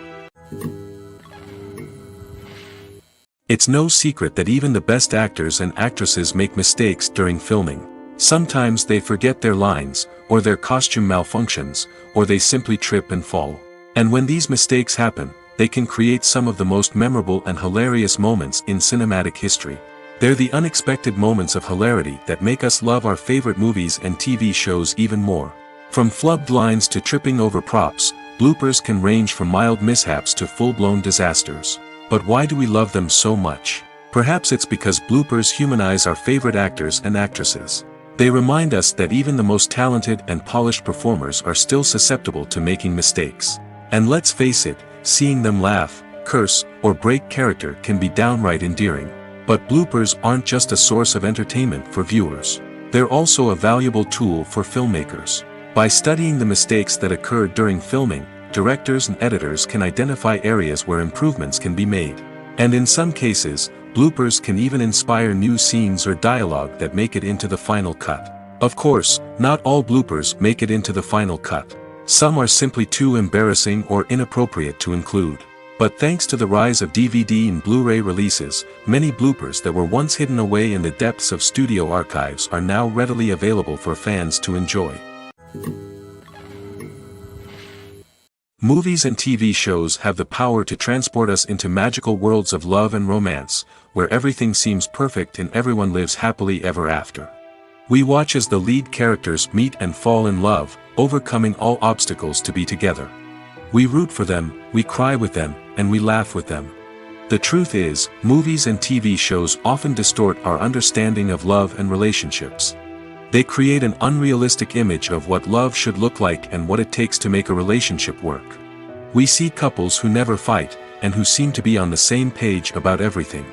It's no secret that even the best actors and actresses make mistakes during filming. Sometimes they forget their lines, or their costume malfunctions, or they simply trip and fall. And when these mistakes happen, they can create some of the most memorable and hilarious moments in cinematic history. They're the unexpected moments of hilarity that make us love our favorite movies and TV shows even more. From flubbed lines to tripping over props, bloopers can range from mild mishaps to full-blown disasters. But why do we love them so much? Perhaps it's because bloopers humanize our favorite actors and actresses. They remind us that even the most talented and polished performers are still susceptible to making mistakes. And let's face it, seeing them laugh, curse, or break character can be downright endearing. But bloopers aren't just a source of entertainment for viewers. They're also a valuable tool for filmmakers. By studying the mistakes that occurred during filming, directors and editors can identify areas where improvements can be made. And in some cases, bloopers can even inspire new scenes or dialogue that make it into the final cut. Of course, not all bloopers make it into the final cut. Some are simply too embarrassing or inappropriate to include. But thanks to the rise of DVD and Blu-ray releases, many bloopers that were once hidden away in the depths of studio archives are now readily available for fans to enjoy. Movies and TV shows have the power to transport us into magical worlds of love and romance, where everything seems perfect and everyone lives happily ever after. We watch as the lead characters meet and fall in love, overcoming all obstacles to be together. We root for them, we cry with them, and we laugh with them. The truth is, movies and TV shows often distort our understanding of love and relationships. They create an unrealistic image of what love should look like and what it takes to make a relationship work. We see couples who never fight, and who seem to be on the same page about everything.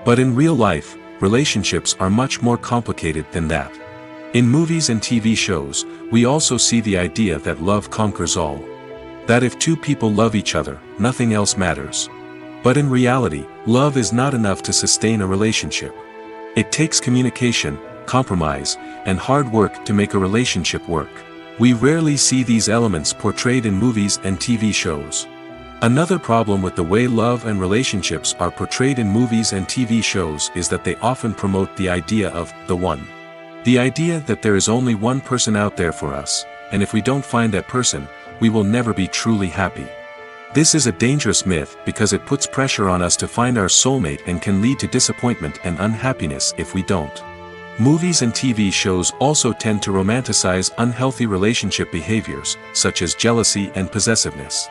But in real life, relationships are much more complicated than that. In movies and TV shows, we also see the idea that love conquers all. That if two people love each other, nothing else matters. But in reality, love is not enough to sustain a relationship. It takes communication, compromise, and hard work to make a relationship work. We rarely see these elements portrayed in movies and TV shows. Another problem with the way love and relationships are portrayed in movies and TV shows is that they often promote the idea of the one. The idea that there is only one person out there for us, and if we don't find that person, we will never be truly happy. This is a dangerous myth because it puts pressure on us to find our soulmate and can lead to disappointment and unhappiness if we don't. Movies and TV shows also tend to romanticize unhealthy relationship behaviors, such as jealousy and possessiveness.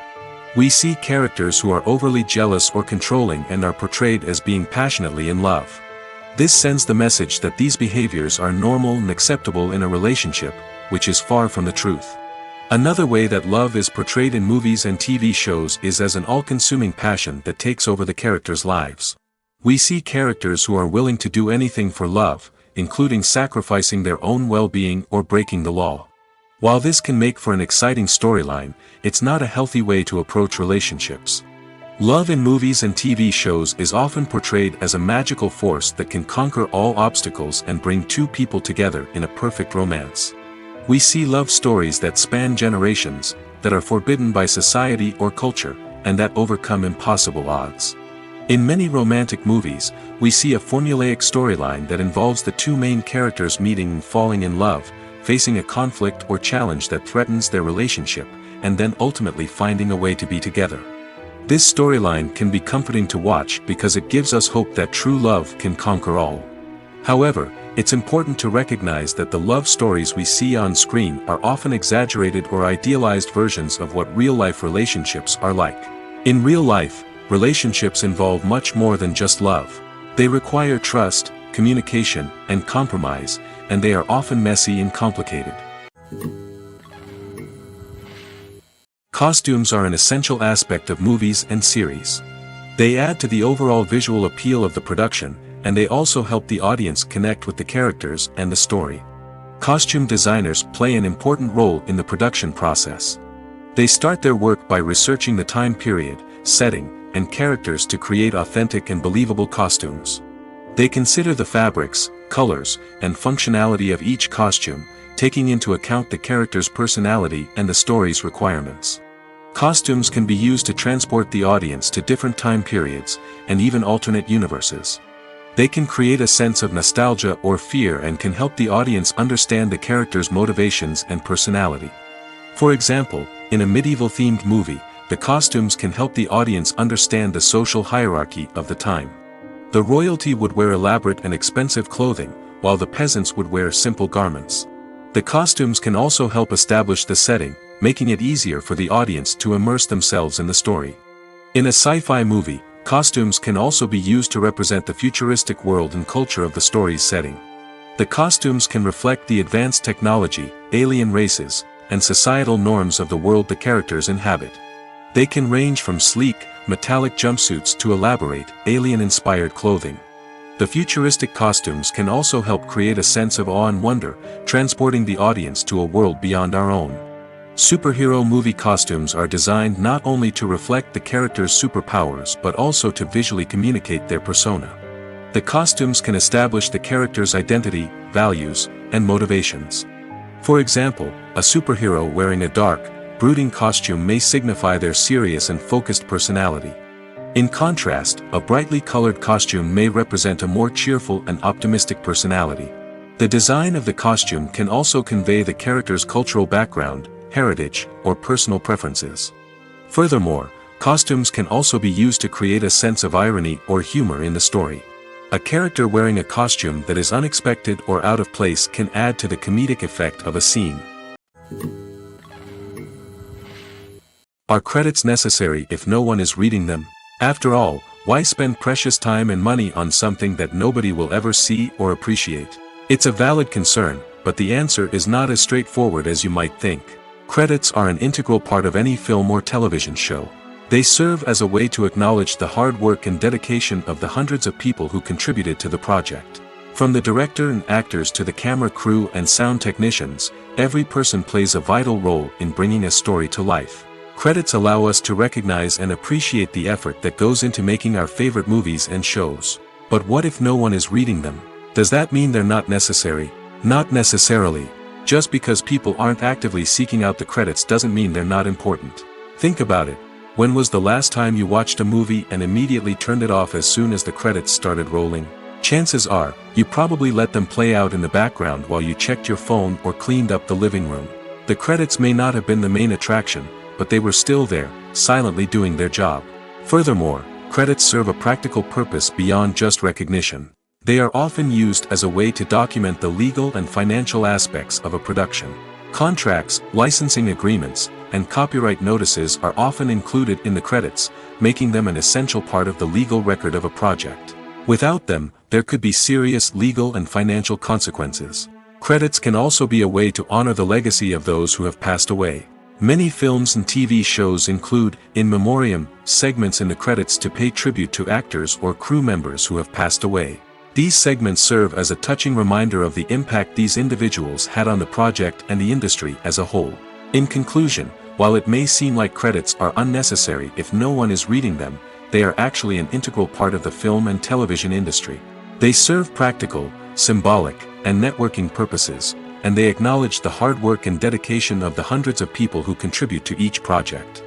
We see characters who are overly jealous or controlling and are portrayed as being passionately in love. This sends the message that these behaviors are normal and acceptable in a relationship, which is far from the truth. Another way that love is portrayed in movies and TV shows is as an all-consuming passion that takes over the characters' lives. We see characters who are willing to do anything for love, including sacrificing their own well-being or breaking the law. While this can make for an exciting storyline, it's not a healthy way to approach relationships. Love in movies and TV shows is often portrayed as a magical force that can conquer all obstacles and bring two people together in a perfect romance. We see love stories that span generations, that are forbidden by society or culture, and that overcome impossible odds. In many romantic movies, we see a formulaic storyline that involves the two main characters meeting and falling in love, facing a conflict or challenge that threatens their relationship, and then ultimately finding a way to be together. This storyline can be comforting to watch because it gives us hope that true love can conquer all. However, it's important to recognize that the love stories we see on screen are often exaggerated or idealized versions of what real-life relationships are like. In real life, relationships involve much more than just love. They require trust, communication, and compromise, and they are often messy and complicated. Costumes are an essential aspect of movies and series. They add to the overall visual appeal of the production, and they also help the audience connect with the characters and the story. Costume designers play an important role in the production process. They start their work by researching the time period, setting, and characters to create authentic and believable costumes. They consider the fabrics, colors, and functionality of each costume, taking into account the character's personality and the story's requirements. Costumes can be used to transport the audience to different time periods, and even alternate universes. They can create a sense of nostalgia or fear and can help the audience understand the character's motivations and personality. For example, in a medieval-themed movie, the costumes can help the audience understand the social hierarchy of the time. The royalty would wear elaborate and expensive clothing, while the peasants would wear simple garments. The costumes can also help establish the setting, making it easier for the audience to immerse themselves in the story. In a sci-fi movie, costumes can also be used to represent the futuristic world and culture of the story's setting. The costumes can reflect the advanced technology, alien races, and societal norms of the world the characters inhabit. They can range from sleek, metallic jumpsuits to elaborate, alien-inspired clothing. The futuristic costumes can also help create a sense of awe and wonder, transporting the audience to a world beyond our own. Superhero movie costumes are designed not only to reflect the character's superpowers but also to visually communicate their persona. The costumes can establish the character's identity, values, and motivations. For example, a superhero wearing a dark, brooding costume may signify their serious and focused personality. In contrast, a brightly colored costume may represent a more cheerful and optimistic personality. The design of the costume can also convey the character's cultural background, heritage, or personal preferences. Furthermore, costumes can also be used to create a sense of irony or humor in the story. A character wearing a costume that is unexpected or out of place can add to the comedic effect of a scene. Are credits necessary if no one is reading them? After all, why spend precious time and money on something that nobody will ever see or appreciate? It's a valid concern, but the answer is not as straightforward as you might think. Credits are an integral part of any film or television show. They serve as a way to acknowledge the hard work and dedication of the hundreds of people who contributed to the project. From the director and actors to the camera crew and sound technicians, every person plays a vital role in bringing a story to life. Credits allow us to recognize and appreciate the effort that goes into making our favorite movies and shows. But what if no one is reading them? Does that mean they're not necessary? Not necessarily. Just because people aren't actively seeking out the credits doesn't mean they're not important. Think about it. When was the last time you watched a movie and immediately turned it off as soon as the credits started rolling? Chances are, you probably let them play out in the background while you checked your phone or cleaned up the living room. The credits may not have been the main attraction, but they were still there, silently doing their job. Furthermore, credits serve a practical purpose beyond just recognition. They are often used as a way to document the legal and financial aspects of a production. Contracts, licensing agreements, and copyright notices are often included in the credits, making them an essential part of the legal record of a project. Without them, there could be serious legal and financial consequences. Credits can also be a way to honor the legacy of those who have passed away. Many films and TV shows include, in memoriam, segments in the credits to pay tribute to actors or crew members who have passed away. These segments serve as a touching reminder of the impact these individuals had on the project and the industry as a whole. In conclusion, while it may seem like credits are unnecessary if no one is reading them, they are actually an integral part of the film and television industry. They serve practical, symbolic, and networking purposes, and they acknowledge the hard work and dedication of the hundreds of people who contribute to each project.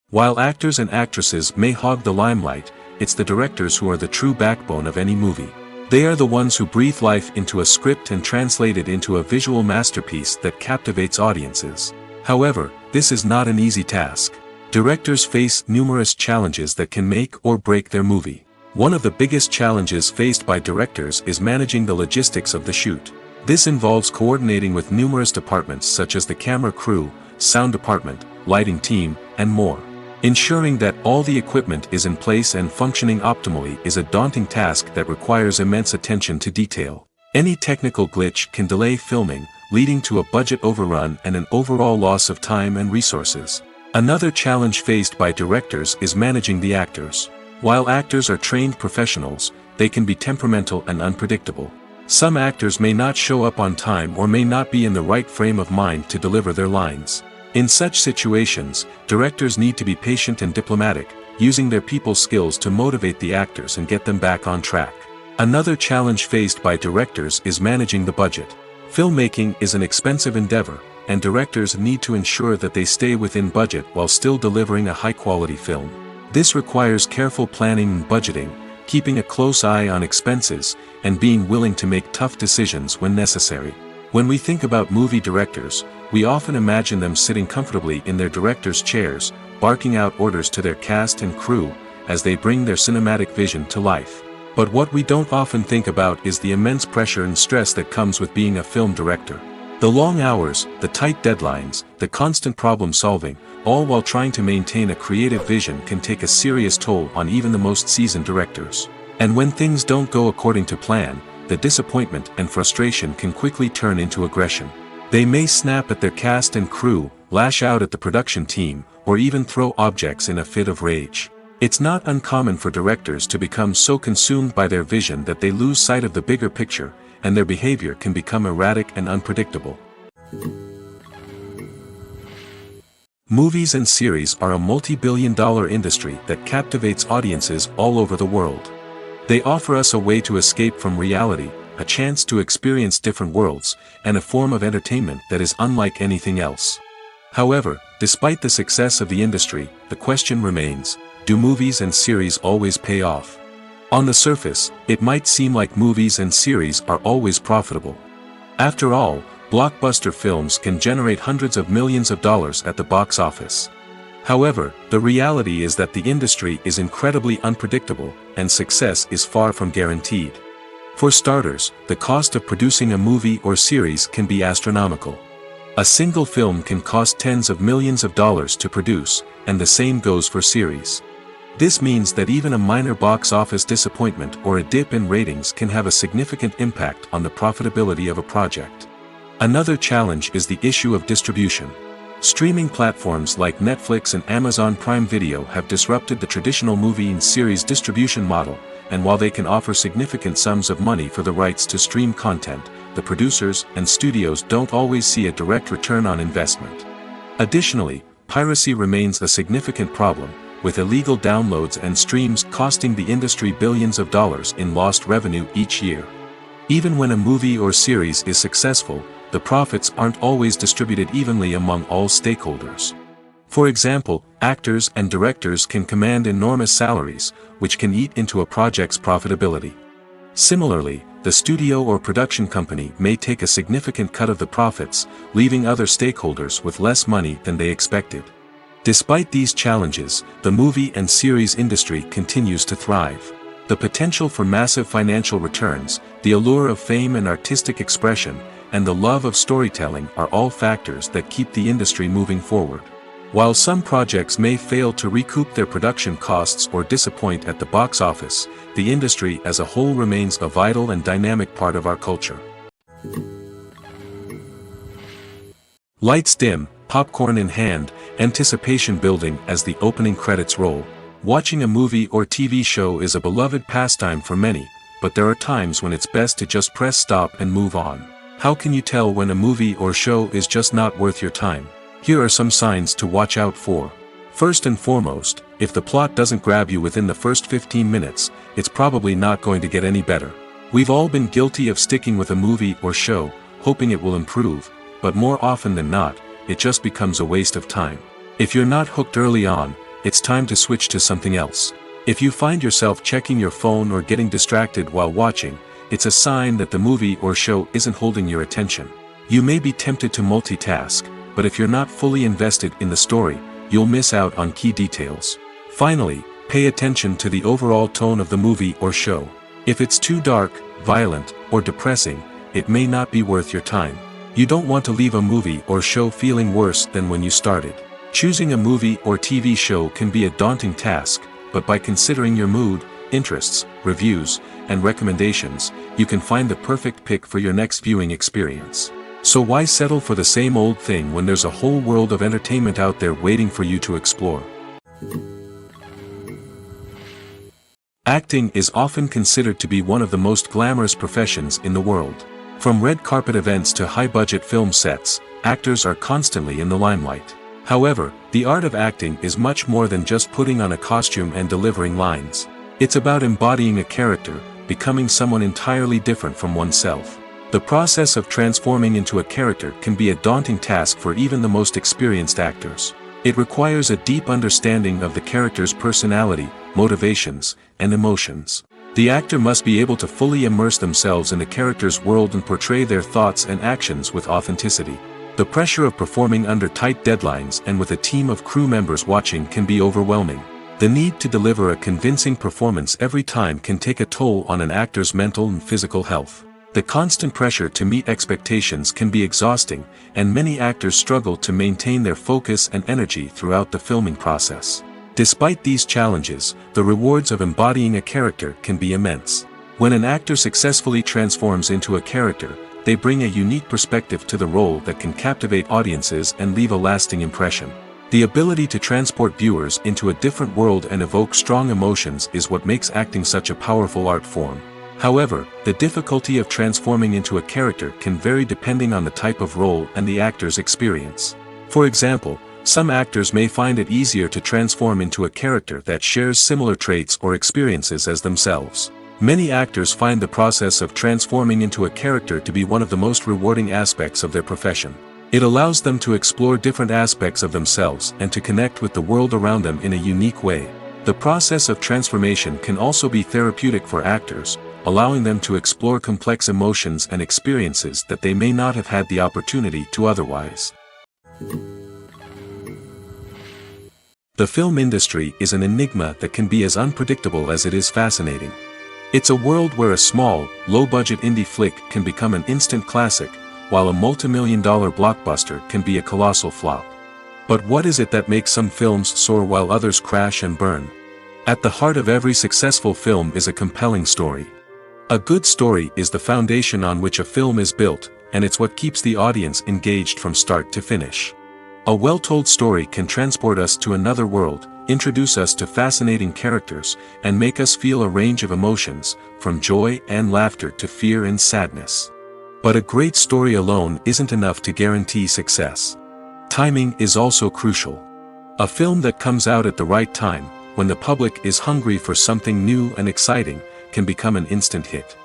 While actors and actresses may hog the limelight, it's the directors who are the true backbone of any movie. They are the ones who breathe life into a script and translate it into a visual masterpiece that captivates audiences. However, this is not an easy task. Directors face numerous challenges that can make or break their movie. One of the biggest challenges faced by directors is managing the logistics of the shoot. This involves coordinating with numerous departments such as the camera crew, sound department, lighting team, and more. Ensuring that all the equipment is in place and functioning optimally is a daunting task that requires immense attention to detail. Any technical glitch can delay filming, leading to a budget overrun and an overall loss of time and resources. Another challenge faced by directors is managing the actors. While actors are trained professionals, they can be temperamental and unpredictable. Some actors may not show up on time or may not be in the right frame of mind to deliver their lines. In such situations, directors need to be patient and diplomatic, using their people skills to motivate the actors and get them back on track. Another challenge faced by directors is managing the budget. Filmmaking is an expensive endeavor, and directors need to ensure that they stay within budget while still delivering a high-quality film. This requires careful planning and budgeting, keeping a close eye on expenses, and being willing to make tough decisions when necessary. When we think about movie directors, we often imagine them sitting comfortably in their director's chairs, barking out orders to their cast and crew, as they bring their cinematic vision to life. But what we don't often think about is the immense pressure and stress that comes with being a film director. The long hours, the tight deadlines, the constant problem solving, all while trying to maintain a creative vision can take a serious toll on even the most seasoned directors. And when things don't go according to plan, the disappointment and frustration can quickly turn into aggression. They may snap at their cast and crew, lash out at the production team, or even throw objects in a fit of rage. It's not uncommon for directors to become so consumed by their vision that they lose sight of the bigger picture, and their behavior can become erratic and unpredictable. Movies and series are a multi-billion-dollar industry that captivates audiences all over the world. They offer us a way to escape from reality, a chance to experience different worlds, and a form of entertainment that is unlike anything else. However, despite the success of the industry, the question remains, do movies and series always pay off? On the surface, it might seem like movies and series are always profitable. After all, blockbuster films can generate hundreds of millions of dollars at the box office. However, the reality is that the industry is incredibly unpredictable, and success is far from guaranteed. For starters, the cost of producing a movie or series can be astronomical. A single film can cost tens of millions of dollars to produce, and the same goes for series. This means that even a minor box office disappointment or a dip in ratings can have a significant impact on the profitability of a project. Another challenge is the issue of distribution. Streaming platforms like Netflix and Amazon Prime Video have disrupted the traditional movie and series distribution model, and while they can offer significant sums of money for the rights to stream content, the producers and studios don't always see a direct return on investment. Additionally, piracy remains a significant problem, with illegal downloads and streams costing the industry billions of dollars in lost revenue each year. Even when a movie or series is successful, the profits aren't always distributed evenly among all stakeholders. For example, actors and directors can command enormous salaries, which can eat into a project's profitability. Similarly, the studio or production company may take a significant cut of the profits, leaving other stakeholders with less money than they expected. Despite these challenges, the movie and series industry continues to thrive. The potential for massive financial returns, the allure of fame and artistic expression, and the love of storytelling are all factors that keep the industry moving forward. While some projects may fail to recoup their production costs or disappoint at the box office, the industry as a whole remains a vital and dynamic part of our culture. Lights dim, popcorn in hand, anticipation building as the opening credits roll. Watching a movie or TV show is a beloved pastime for many, but there are times when it's best to just press stop and move on. How can you tell when a movie or show is just not worth your time? Here are some signs to watch out for. First and foremost, if the plot doesn't grab you within the first 15 minutes, it's probably not going to get any better. We've all been guilty of sticking with a movie or show, hoping it will improve, but more often than not, it just becomes a waste of time. If you're not hooked early on, it's time to switch to something else. If you find yourself checking your phone or getting distracted while watching, it's a sign that the movie or show isn't holding your attention. You may be tempted to multitask, but if you're not fully invested in the story, you'll miss out on key details. Finally, pay attention to the overall tone of the movie or show. If it's too dark, violent, or depressing, it may not be worth your time. You don't want to leave a movie or show feeling worse than when you started. Choosing a movie or TV show can be a daunting task, but by considering your mood, interests, reviews, and recommendations, you can find the perfect pick for your next viewing experience. So why settle for the same old thing when there's a whole world of entertainment out there waiting for you to explore? Acting is often considered to be one of the most glamorous professions in the world. From red carpet events to high-budget film sets, actors are constantly in the limelight. However, the art of acting is much more than just putting on a costume and delivering lines. It's about embodying a character, becoming someone entirely different from oneself. The process of transforming into a character can be a daunting task for even the most experienced actors. It requires a deep understanding of the character's personality, motivations, and emotions. The actor must be able to fully immerse themselves in the character's world and portray their thoughts and actions with authenticity. The pressure of performing under tight deadlines and with a team of crew members watching can be overwhelming. The need to deliver a convincing performance every time can take a toll on an actor's mental and physical health. The constant pressure to meet expectations can be exhausting, and many actors struggle to maintain their focus and energy throughout the filming process. Despite these challenges, the rewards of embodying a character can be immense. When an actor successfully transforms into a character, they bring a unique perspective to the role that can captivate audiences and leave a lasting impression. The ability to transport viewers into a different world and evoke strong emotions is what makes acting such a powerful art form. However, the difficulty of transforming into a character can vary depending on the type of role and the actor's experience. For example, some actors may find it easier to transform into a character that shares similar traits or experiences as themselves. Many actors find the process of transforming into a character to be one of the most rewarding aspects of their profession. It allows them to explore different aspects of themselves and to connect with the world around them in a unique way. The process of transformation can also be therapeutic for actors, allowing them to explore complex emotions and experiences that they may not have had the opportunity to otherwise. The film industry is an enigma that can be as unpredictable as it is fascinating. It's a world where a small, low-budget indie flick can become an instant classic, while a multi-million-dollar blockbuster can be a colossal flop. But what is it that makes some films soar while others crash and burn? At the heart of every successful film is a compelling story. A good story is the foundation on which a film is built, and it's what keeps the audience engaged from start to finish. A well-told story can transport us to another world, introduce us to fascinating characters, and make us feel a range of emotions, from joy and laughter to fear and sadness. But a great story alone isn't enough to guarantee success. Timing is also crucial. A film that comes out at the right time, when the public is hungry for something new and exciting, can become an instant hit.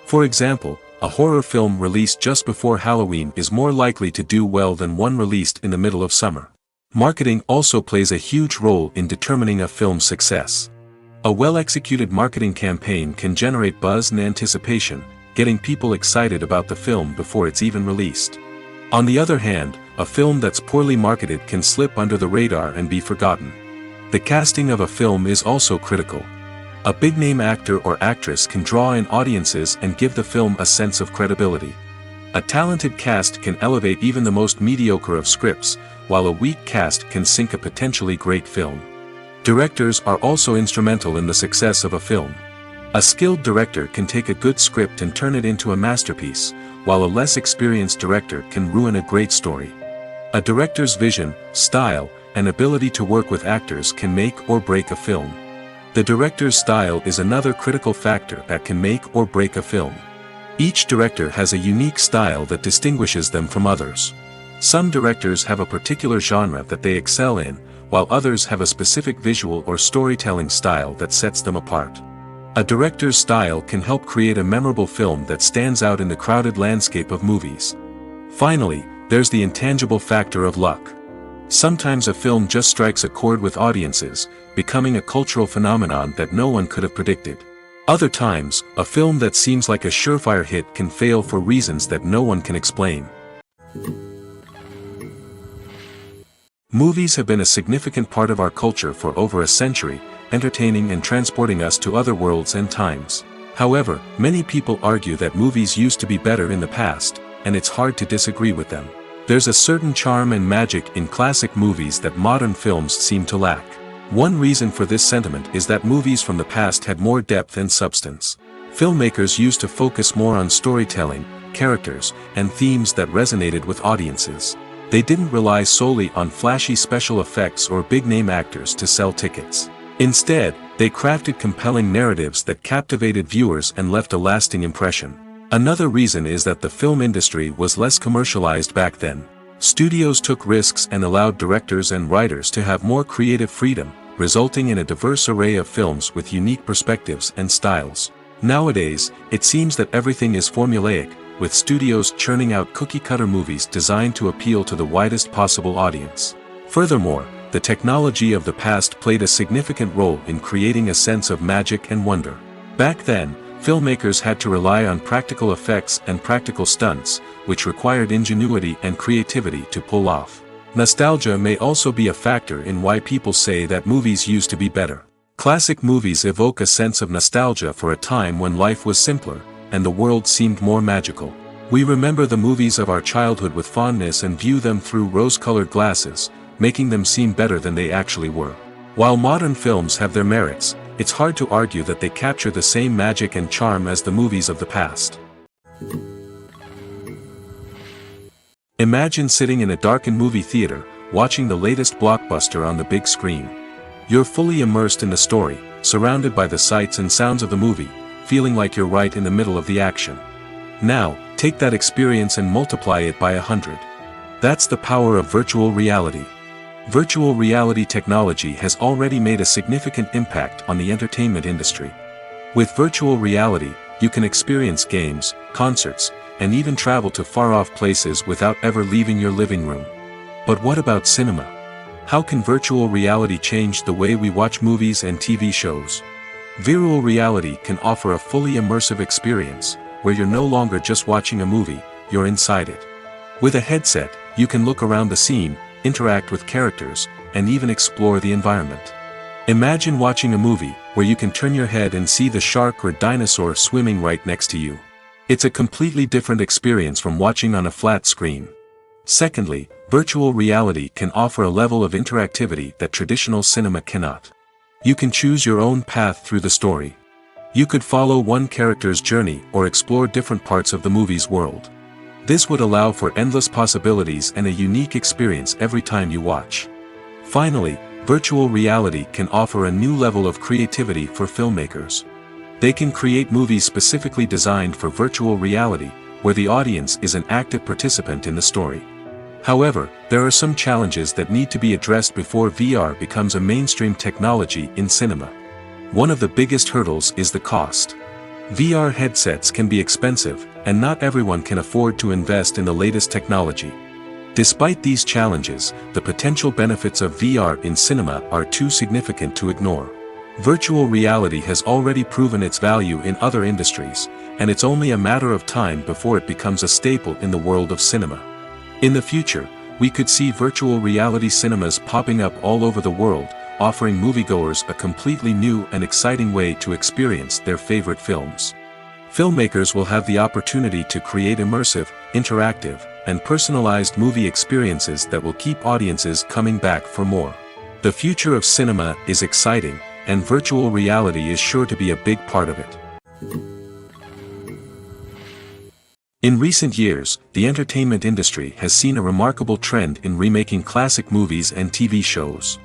For example, a horror film released just before Halloween is more likely to do well than one released in the middle of summer. Marketing also plays a huge role in determining a film's success. A well-executed marketing campaign can generate buzz and anticipation, getting people excited about the film before it's even released. On the other hand, a film that's poorly marketed can slip under the radar and be forgotten. The casting of a film is also critical. A big-name actor or actress can draw in audiences and give the film a sense of credibility. A talented cast can elevate even the most mediocre of scripts, while a weak cast can sink a potentially great film. Directors are also instrumental in the success of a film. A skilled director can take a good script and turn it into a masterpiece, while a less experienced director can ruin a great story. A director's vision, style, and ability to work with actors can make or break a film. The director's style is another critical factor that can make or break a film. Each director has a unique style that distinguishes them from others. Some directors have a particular genre that they excel in, while others have a specific visual or storytelling style that sets them apart. A director's style can help create a memorable film that stands out in the crowded landscape of movies. Finally, there's the intangible factor of luck. Sometimes a film just strikes a chord with audiences, becoming a cultural phenomenon that no one could have predicted. Other times, a film that seems like a surefire hit can fail for reasons that no one can explain. Movies have been a significant part of our culture for over a century, entertaining and transporting us to other worlds and times. However, many people argue that movies used to be better in the past, and it's hard to disagree with them. There's a certain charm and magic in classic movies that modern films seem to lack. One reason for this sentiment is that movies from the past had more depth and substance. Filmmakers used to focus more on storytelling, characters, and themes that resonated with audiences. They didn't rely solely on flashy special effects or big-name actors to sell tickets. Instead, they crafted compelling narratives that captivated viewers and left a lasting impression. Another reason is that the film industry was less commercialized back then. Studios took risks and allowed directors and writers to have more creative freedom, resulting in a diverse array of films with unique perspectives and styles. Nowadays, it seems that everything is formulaic, with studios churning out cookie-cutter movies designed to appeal to the widest possible audience. Furthermore, the technology of the past played a significant role in creating a sense of magic and wonder. Back then, filmmakers had to rely on practical effects and practical stunts, which required ingenuity and creativity to pull off. Nostalgia may also be a factor in why people say that movies used to be better. Classic movies evoke a sense of nostalgia for a time when life was simpler, and the world seemed more magical. We remember the movies of our childhood with fondness and view them through rose-colored glasses, making them seem better than they actually were. While modern films have their merits, it's hard to argue that they capture the same magic and charm as the movies of the past. Imagine sitting in a darkened movie theater, watching the latest blockbuster on the big screen. You're fully immersed in the story, surrounded by the sights and sounds of the movie, feeling like you're right in the middle of the action. Now, take that experience and multiply it by 100. That's the power of virtual reality. Virtual reality technology has already made a significant impact on the entertainment industry. With virtual reality, you can experience games, concerts, and even travel to far-off places without ever leaving your living room. But what about cinema? How can virtual reality change the way we watch movies and TV shows? Virtual reality can offer a fully immersive experience, where you're no longer just watching a movie, you're inside it. With a headset, you can look around the scene, interact with characters, and even explore the environment. Imagine watching a movie, where you can turn your head and see the shark or dinosaur swimming right next to you. It's a completely different experience from watching on a flat screen. Secondly, virtual reality can offer a level of interactivity that traditional cinema cannot. You can choose your own path through the story. You could follow one character's journey or explore different parts of the movie's world. This would allow for endless possibilities and a unique experience every time you watch. Finally, virtual reality can offer a new level of creativity for filmmakers. They can create movies specifically designed for virtual reality, where the audience is an active participant in the story. However, there are some challenges that need to be addressed before VR becomes a mainstream technology in cinema. One of the biggest hurdles is the cost. VR headsets can be expensive, and not everyone can afford to invest in the latest technology. Despite these challenges, the potential benefits of VR in cinema are too significant to ignore. Virtual reality has already proven its value in other industries, and it's only a matter of time before it becomes a staple in the world of cinema. In the future, we could see virtual reality cinemas popping up all over the world, offering moviegoers a completely new and exciting way to experience their favorite films. Filmmakers will have the opportunity to create immersive, interactive, and personalized movie experiences that will keep audiences coming back for more. The future of cinema is exciting, and virtual reality is sure to be a big part of it. In recent years, the entertainment industry has seen a remarkable trend in remaking classic movies and TV shows.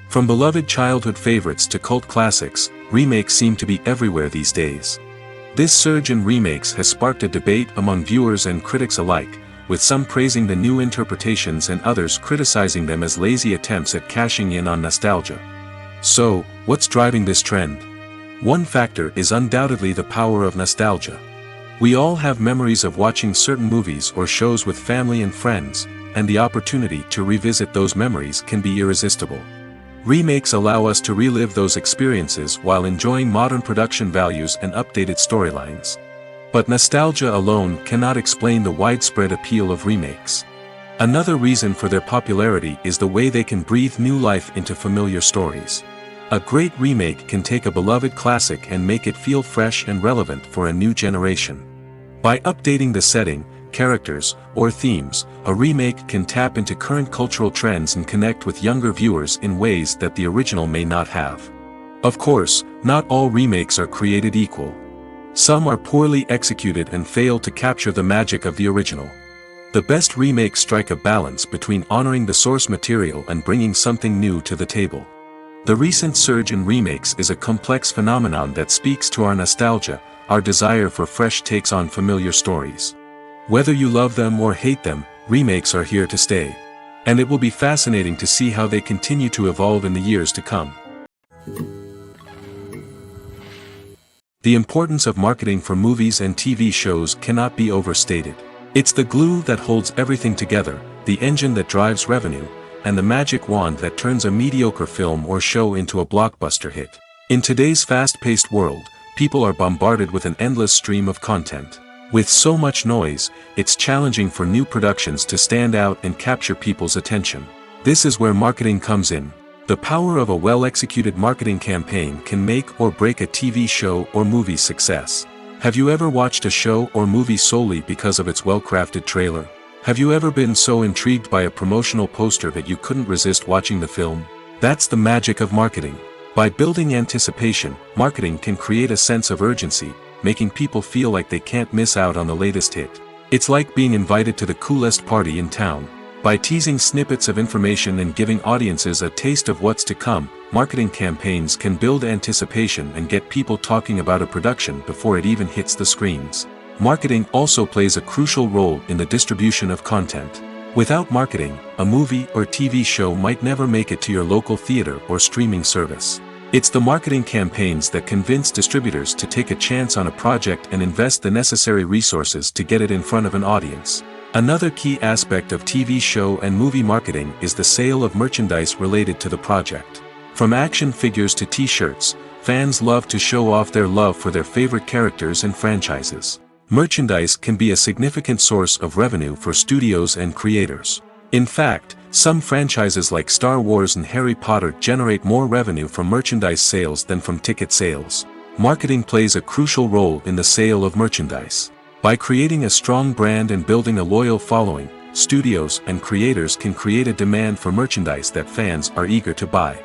From beloved childhood favorites to cult classics, remakes seem to be everywhere these days. This surge in remakes has sparked a debate among viewers and critics alike, with some praising the new interpretations and others criticizing them as lazy attempts at cashing in on nostalgia. So, what's driving this trend? One factor is undoubtedly the power of nostalgia. We all have memories of watching certain movies or shows with family and friends, and the opportunity to revisit those memories can be irresistible. Remakes allow us to relive those experiences while enjoying modern production values and updated storylines. But nostalgia alone cannot explain the widespread appeal of remakes. Another reason for their popularity is the way they can breathe new life into familiar stories. A great remake can take a beloved classic and make it feel fresh and relevant for a new generation. By updating the setting, characters, or themes, a remake can tap into current cultural trends and connect with younger viewers in ways that the original may not have. Of course, not all remakes are created equal. Some are poorly executed and fail to capture the magic of the original. The best remakes strike a balance between honoring the source material and bringing something new to the table. The recent surge in remakes is a complex phenomenon that speaks to our nostalgia, our desire for fresh takes on familiar stories. Whether you love them or hate them, remakes are here to stay. And it will be fascinating to see how they continue to evolve in the years to come. The importance of marketing for movies and TV shows cannot be overstated. It's the glue that holds everything together, the engine that drives revenue, and the magic wand that turns a mediocre film or show into a blockbuster hit. In today's fast-paced world, people are bombarded with an endless stream of content. With so much noise, it's challenging for new productions to stand out and capture people's attention. This is where marketing comes in. The power of a well-executed marketing campaign can make or break a TV show or movie's success. Have you ever watched a show or movie solely because of its well-crafted trailer? Have you ever been so intrigued by a promotional poster that you couldn't resist watching the film? That's the magic of marketing. By building anticipation, marketing can create a sense of urgency, making people feel like they can't miss out on the latest hit. It's like being invited to the coolest party in town. By teasing snippets of information and giving audiences a taste of what's to come, marketing campaigns can build anticipation and get people talking about a production before it even hits the screens. Marketing also plays a crucial role in the distribution of content. Without marketing, a movie or TV show might never make it to your local theater or streaming service. It's the marketing campaigns that convince distributors to take a chance on a project and invest the necessary resources to get it in front of an audience. Another key aspect of TV show and movie marketing is the sale of merchandise related to the project. From action figures to t-shirts, fans love to show off their love for their favorite characters and franchises. Merchandise can be a significant source of revenue for studios and creators. In fact, some franchises like Star Wars and Harry Potter generate more revenue from merchandise sales than from ticket sales. Marketing plays a crucial role in the sale of merchandise. By creating a strong brand and building a loyal following, studios and creators can create a demand for merchandise that fans are eager to buy.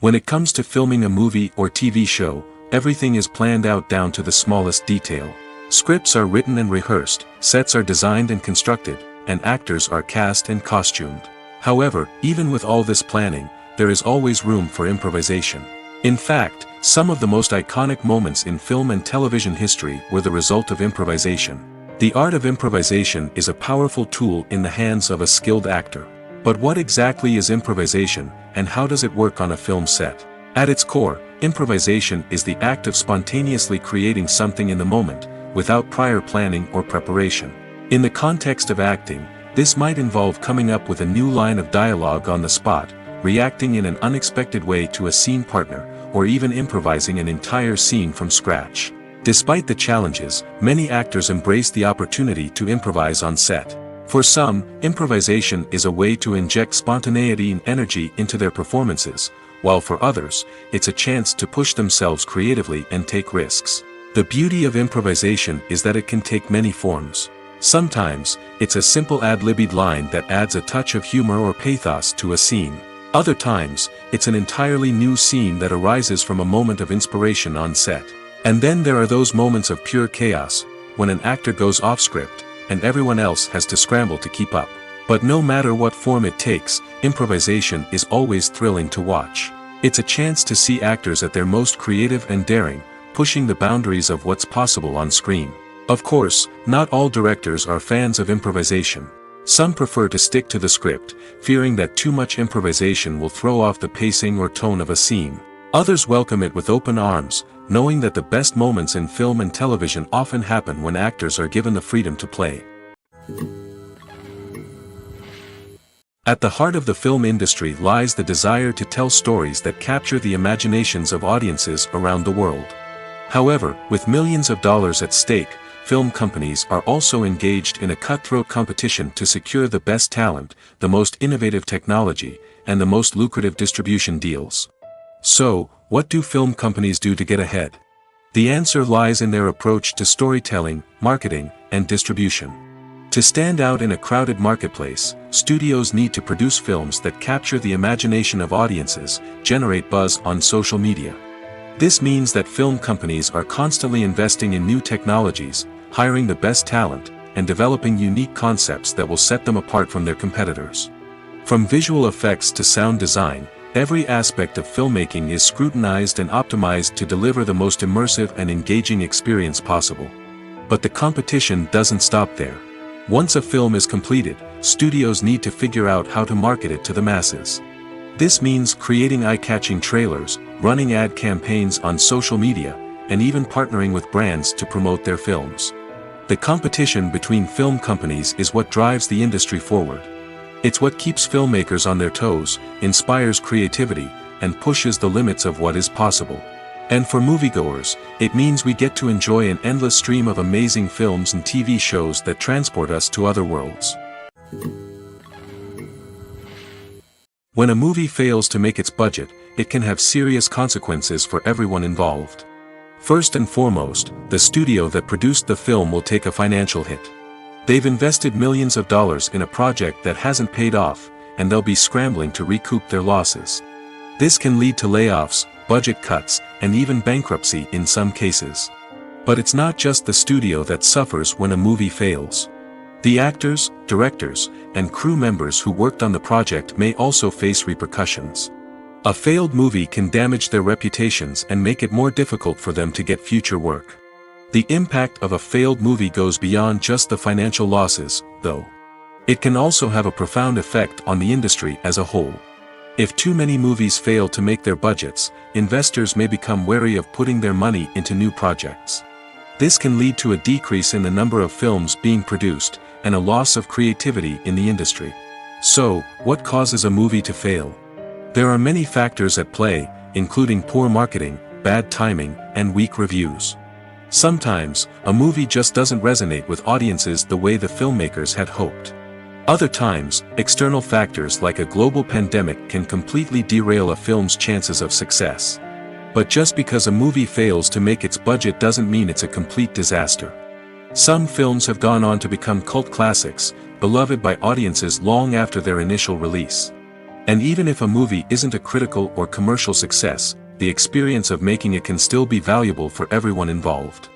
When it comes to filming a movie or TV show, everything is planned out down to the smallest detail. Scripts are written and rehearsed, sets are designed and constructed, and actors are cast and costumed. However, even with all this planning, there is always room for improvisation. In fact, some of the most iconic moments in film and television history were the result of improvisation. The art of improvisation is a powerful tool in the hands of a skilled actor. But what exactly is improvisation, and how does it work on a film set? At its core, improvisation is the act of spontaneously creating something in the moment, without prior planning or preparation. In the context of acting, this might involve coming up with a new line of dialogue on the spot, reacting in an unexpected way to a scene partner, or even improvising an entire scene from scratch. Despite the challenges, many actors embrace the opportunity to improvise on set. For some, improvisation is a way to inject spontaneity and energy into their performances, while for others, it's a chance to push themselves creatively and take risks. The beauty of improvisation is that it can take many forms. Sometimes, it's a simple ad-libbed line that adds a touch of humor or pathos to a scene. Other times, it's an entirely new scene that arises from a moment of inspiration on set. And then there are those moments of pure chaos, when an actor goes off script, and everyone else has to scramble to keep up. But no matter what form it takes, improvisation is always thrilling to watch. It's a chance to see actors at their most creative and daring, pushing the boundaries of what's possible on screen. Of course, not all directors are fans of improvisation. Some prefer to stick to the script, fearing that too much improvisation will throw off the pacing or tone of a scene. Others welcome it with open arms, knowing that the best moments in film and television often happen when actors are given the freedom to play. At the heart of the film industry lies the desire to tell stories that capture the imaginations of audiences around the world. However, with millions of dollars at stake, film companies are also engaged in a cutthroat competition to secure the best talent, the most innovative technology, and the most lucrative distribution deals. So, what do film companies do to get ahead? The answer lies in their approach to storytelling, marketing, and distribution. To stand out in a crowded marketplace, studios need to produce films that capture the imagination of audiences, generate buzz on social media. This means that film companies are constantly investing in new technologies, hiring the best talent, and developing unique concepts that will set them apart from their competitors. From visual effects to sound design, every aspect of filmmaking is scrutinized and optimized to deliver the most immersive and engaging experience possible. But the competition doesn't stop there. Once a film is completed, studios need to figure out how to market it to the masses. This means creating eye-catching trailers, running ad campaigns on social media, and even partnering with brands to promote their films. The competition between film companies is what drives the industry forward. It's what keeps filmmakers on their toes, inspires creativity, and pushes the limits of what is possible. And for moviegoers, it means we get to enjoy an endless stream of amazing films and TV shows that transport us to other worlds. When a movie fails to make its budget, it can have serious consequences for everyone involved. First and foremost, the studio that produced the film will take a financial hit. They've invested millions of dollars in a project that hasn't paid off, and they'll be scrambling to recoup their losses. This can lead to layoffs, budget cuts, and even bankruptcy in some cases. But it's not just the studio that suffers when a movie fails. The actors, directors, and crew members who worked on the project may also face repercussions. A failed movie can damage their reputations and make it more difficult for them to get future work. The impact of a failed movie goes beyond just the financial losses, though. It can also have a profound effect on the industry as a whole. If too many movies fail to make their budgets, investors may become wary of putting their money into new projects. This can lead to a decrease in the number of films being produced, and a loss of creativity in the industry. So, what causes a movie to fail? There are many factors at play, including poor marketing, bad timing, and weak reviews. Sometimes, a movie just doesn't resonate with audiences the way the filmmakers had hoped. Other times, external factors like a global pandemic can completely derail a film's chances of success. But just because a movie fails to make its budget doesn't mean it's a complete disaster. Some films have gone on to become cult classics, beloved by audiences long after their initial release. And even if a movie isn't a critical or commercial success, the experience of making it can still be valuable for everyone involved.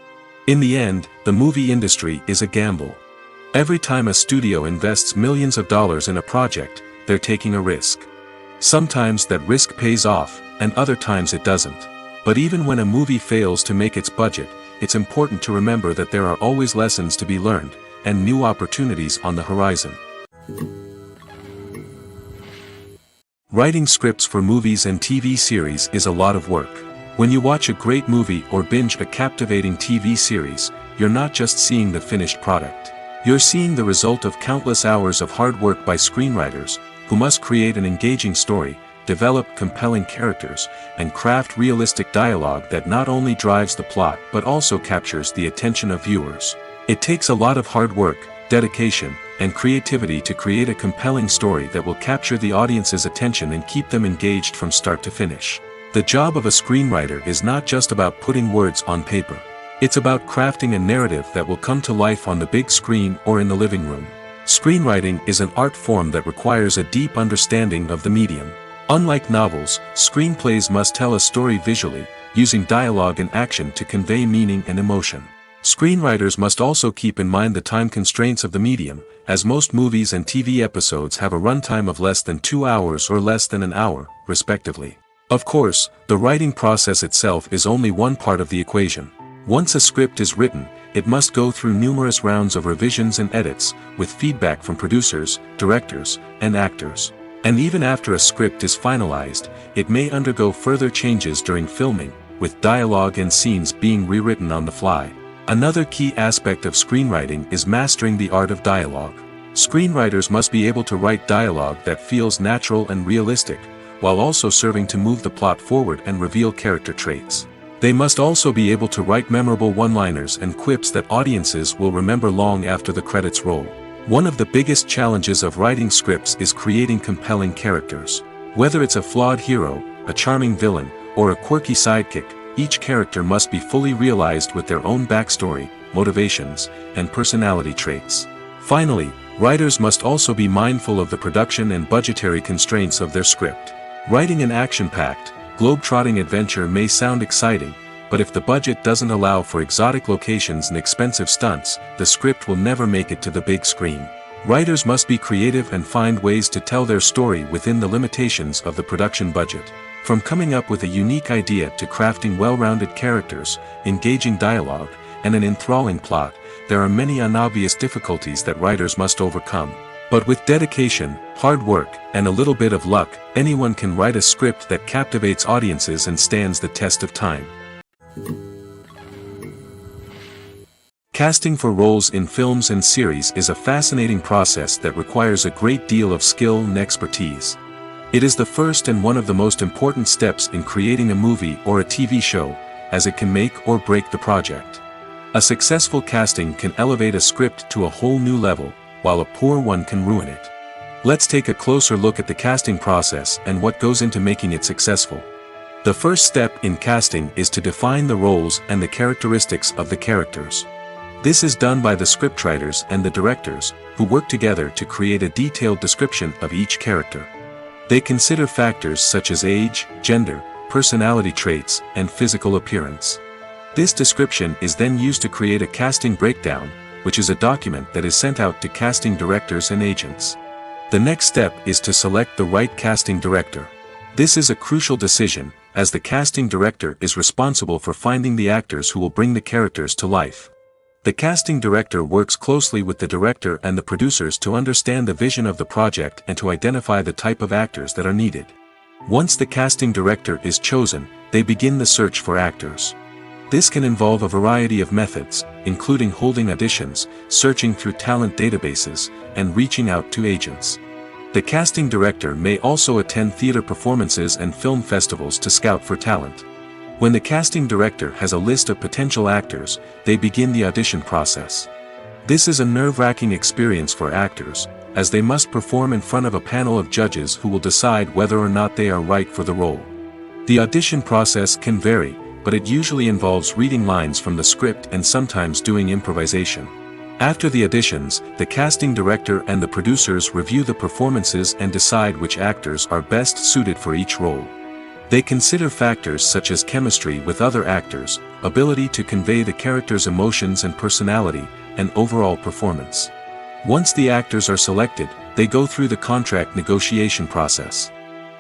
In the end, the movie industry is a gamble. Every time a studio invests millions of dollars in a project, they're taking a risk. Sometimes that risk pays off, and other times it doesn't. But even when a movie fails to make its budget, it's important to remember that there are always lessons to be learned, and new opportunities on the horizon. Writing scripts for movies and TV series is a lot of work. When you watch a great movie or binge a captivating TV series, you're not just seeing the finished product. You're seeing the result of countless hours of hard work by screenwriters, who must create an engaging story, develop compelling characters, and craft realistic dialogue that not only drives the plot but also captures the attention of viewers. It takes a lot of hard work, dedication, and creativity to create a compelling story that will capture the audience's attention and keep them engaged from start to finish. The job of a screenwriter is not just about putting words on paper. It's about crafting a narrative that will come to life on the big screen or in the living room. Screenwriting is an art form that requires a deep understanding of the medium. Unlike novels, screenplays must tell a story visually, using dialogue and action to convey meaning and emotion. Screenwriters must also keep in mind the time constraints of the medium, as most movies and TV episodes have a runtime of less than 2 hours or less than an hour, respectively. Of course, the writing process itself is only one part of the equation. Once a script is written, it must go through numerous rounds of revisions and edits, with feedback from producers, directors, and actors. And even after a script is finalized, it may undergo further changes during filming, with dialogue and scenes being rewritten on the fly. Another key aspect of screenwriting is mastering the art of dialogue. Screenwriters must be able to write dialogue that feels natural and realistic, while also serving to move the plot forward and reveal character traits. They must also be able to write memorable one-liners and quips that audiences will remember long after the credits roll. One of the biggest challenges of writing scripts is creating compelling characters. Whether it's a flawed hero, a charming villain, or a quirky sidekick, each character must be fully realized with their own backstory, motivations, and personality traits. Finally, writers must also be mindful of the production and budgetary constraints of their script. Writing an action-packed, globe-trotting adventure may sound exciting, but if the budget doesn't allow for exotic locations and expensive stunts, the script will never make it to the big screen. Writers must be creative and find ways to tell their story within the limitations of the production budget. From coming up with a unique idea to crafting well-rounded characters, engaging dialogue, and an enthralling plot, there are many unobvious difficulties that writers must overcome. But with dedication, hard work, and a little bit of luck, anyone can write a script that captivates audiences and stands the test of time. Casting for roles in films and series is a fascinating process that requires a great deal of skill and expertise. It is the first and one of the most important steps in creating a movie or a TV show, as it can make or break the project. A successful casting can elevate a script to a whole new level, while a poor one can ruin it. Let's take a closer look at the casting process and what goes into making it successful. The first step in casting is to define the roles and the characteristics of the characters. This is done by the scriptwriters and the directors, who work together to create a detailed description of each character. They consider factors such as age, gender, personality traits, and physical appearance. This description is then used to create a casting breakdown, which is a document that is sent out to casting directors and agents. The next step is to select the right casting director. This is a crucial decision, as the casting director is responsible for finding the actors who will bring the characters to life. The casting director works closely with the director and the producers to understand the vision of the project and to identify the type of actors that are needed. Once the casting director is chosen, they begin the search for actors. This can involve a variety of methods, including holding auditions, searching through talent databases, and reaching out to agents. The casting director may also attend theater performances and film festivals to scout for talent. When the casting director has a list of potential actors, they begin the audition process. This is a nerve-wracking experience for actors, as they must perform in front of a panel of judges who will decide whether or not they are right for the role. The audition process can vary, but it usually involves reading lines from the script and sometimes doing improvisation. After the auditions, the casting director and the producers review the performances and decide which actors are best suited for each role. They consider factors such as chemistry with other actors, ability to convey the character's emotions and personality, and overall performance. Once the actors are selected, they go through the contract negotiation process.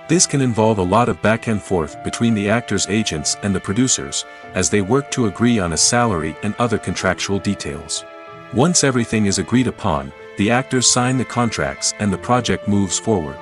This can involve a lot of back and forth between the actors' agents and the producers, as they work to agree on a salary and other contractual details. Once everything is agreed upon, the actors sign the contracts and the project moves forward.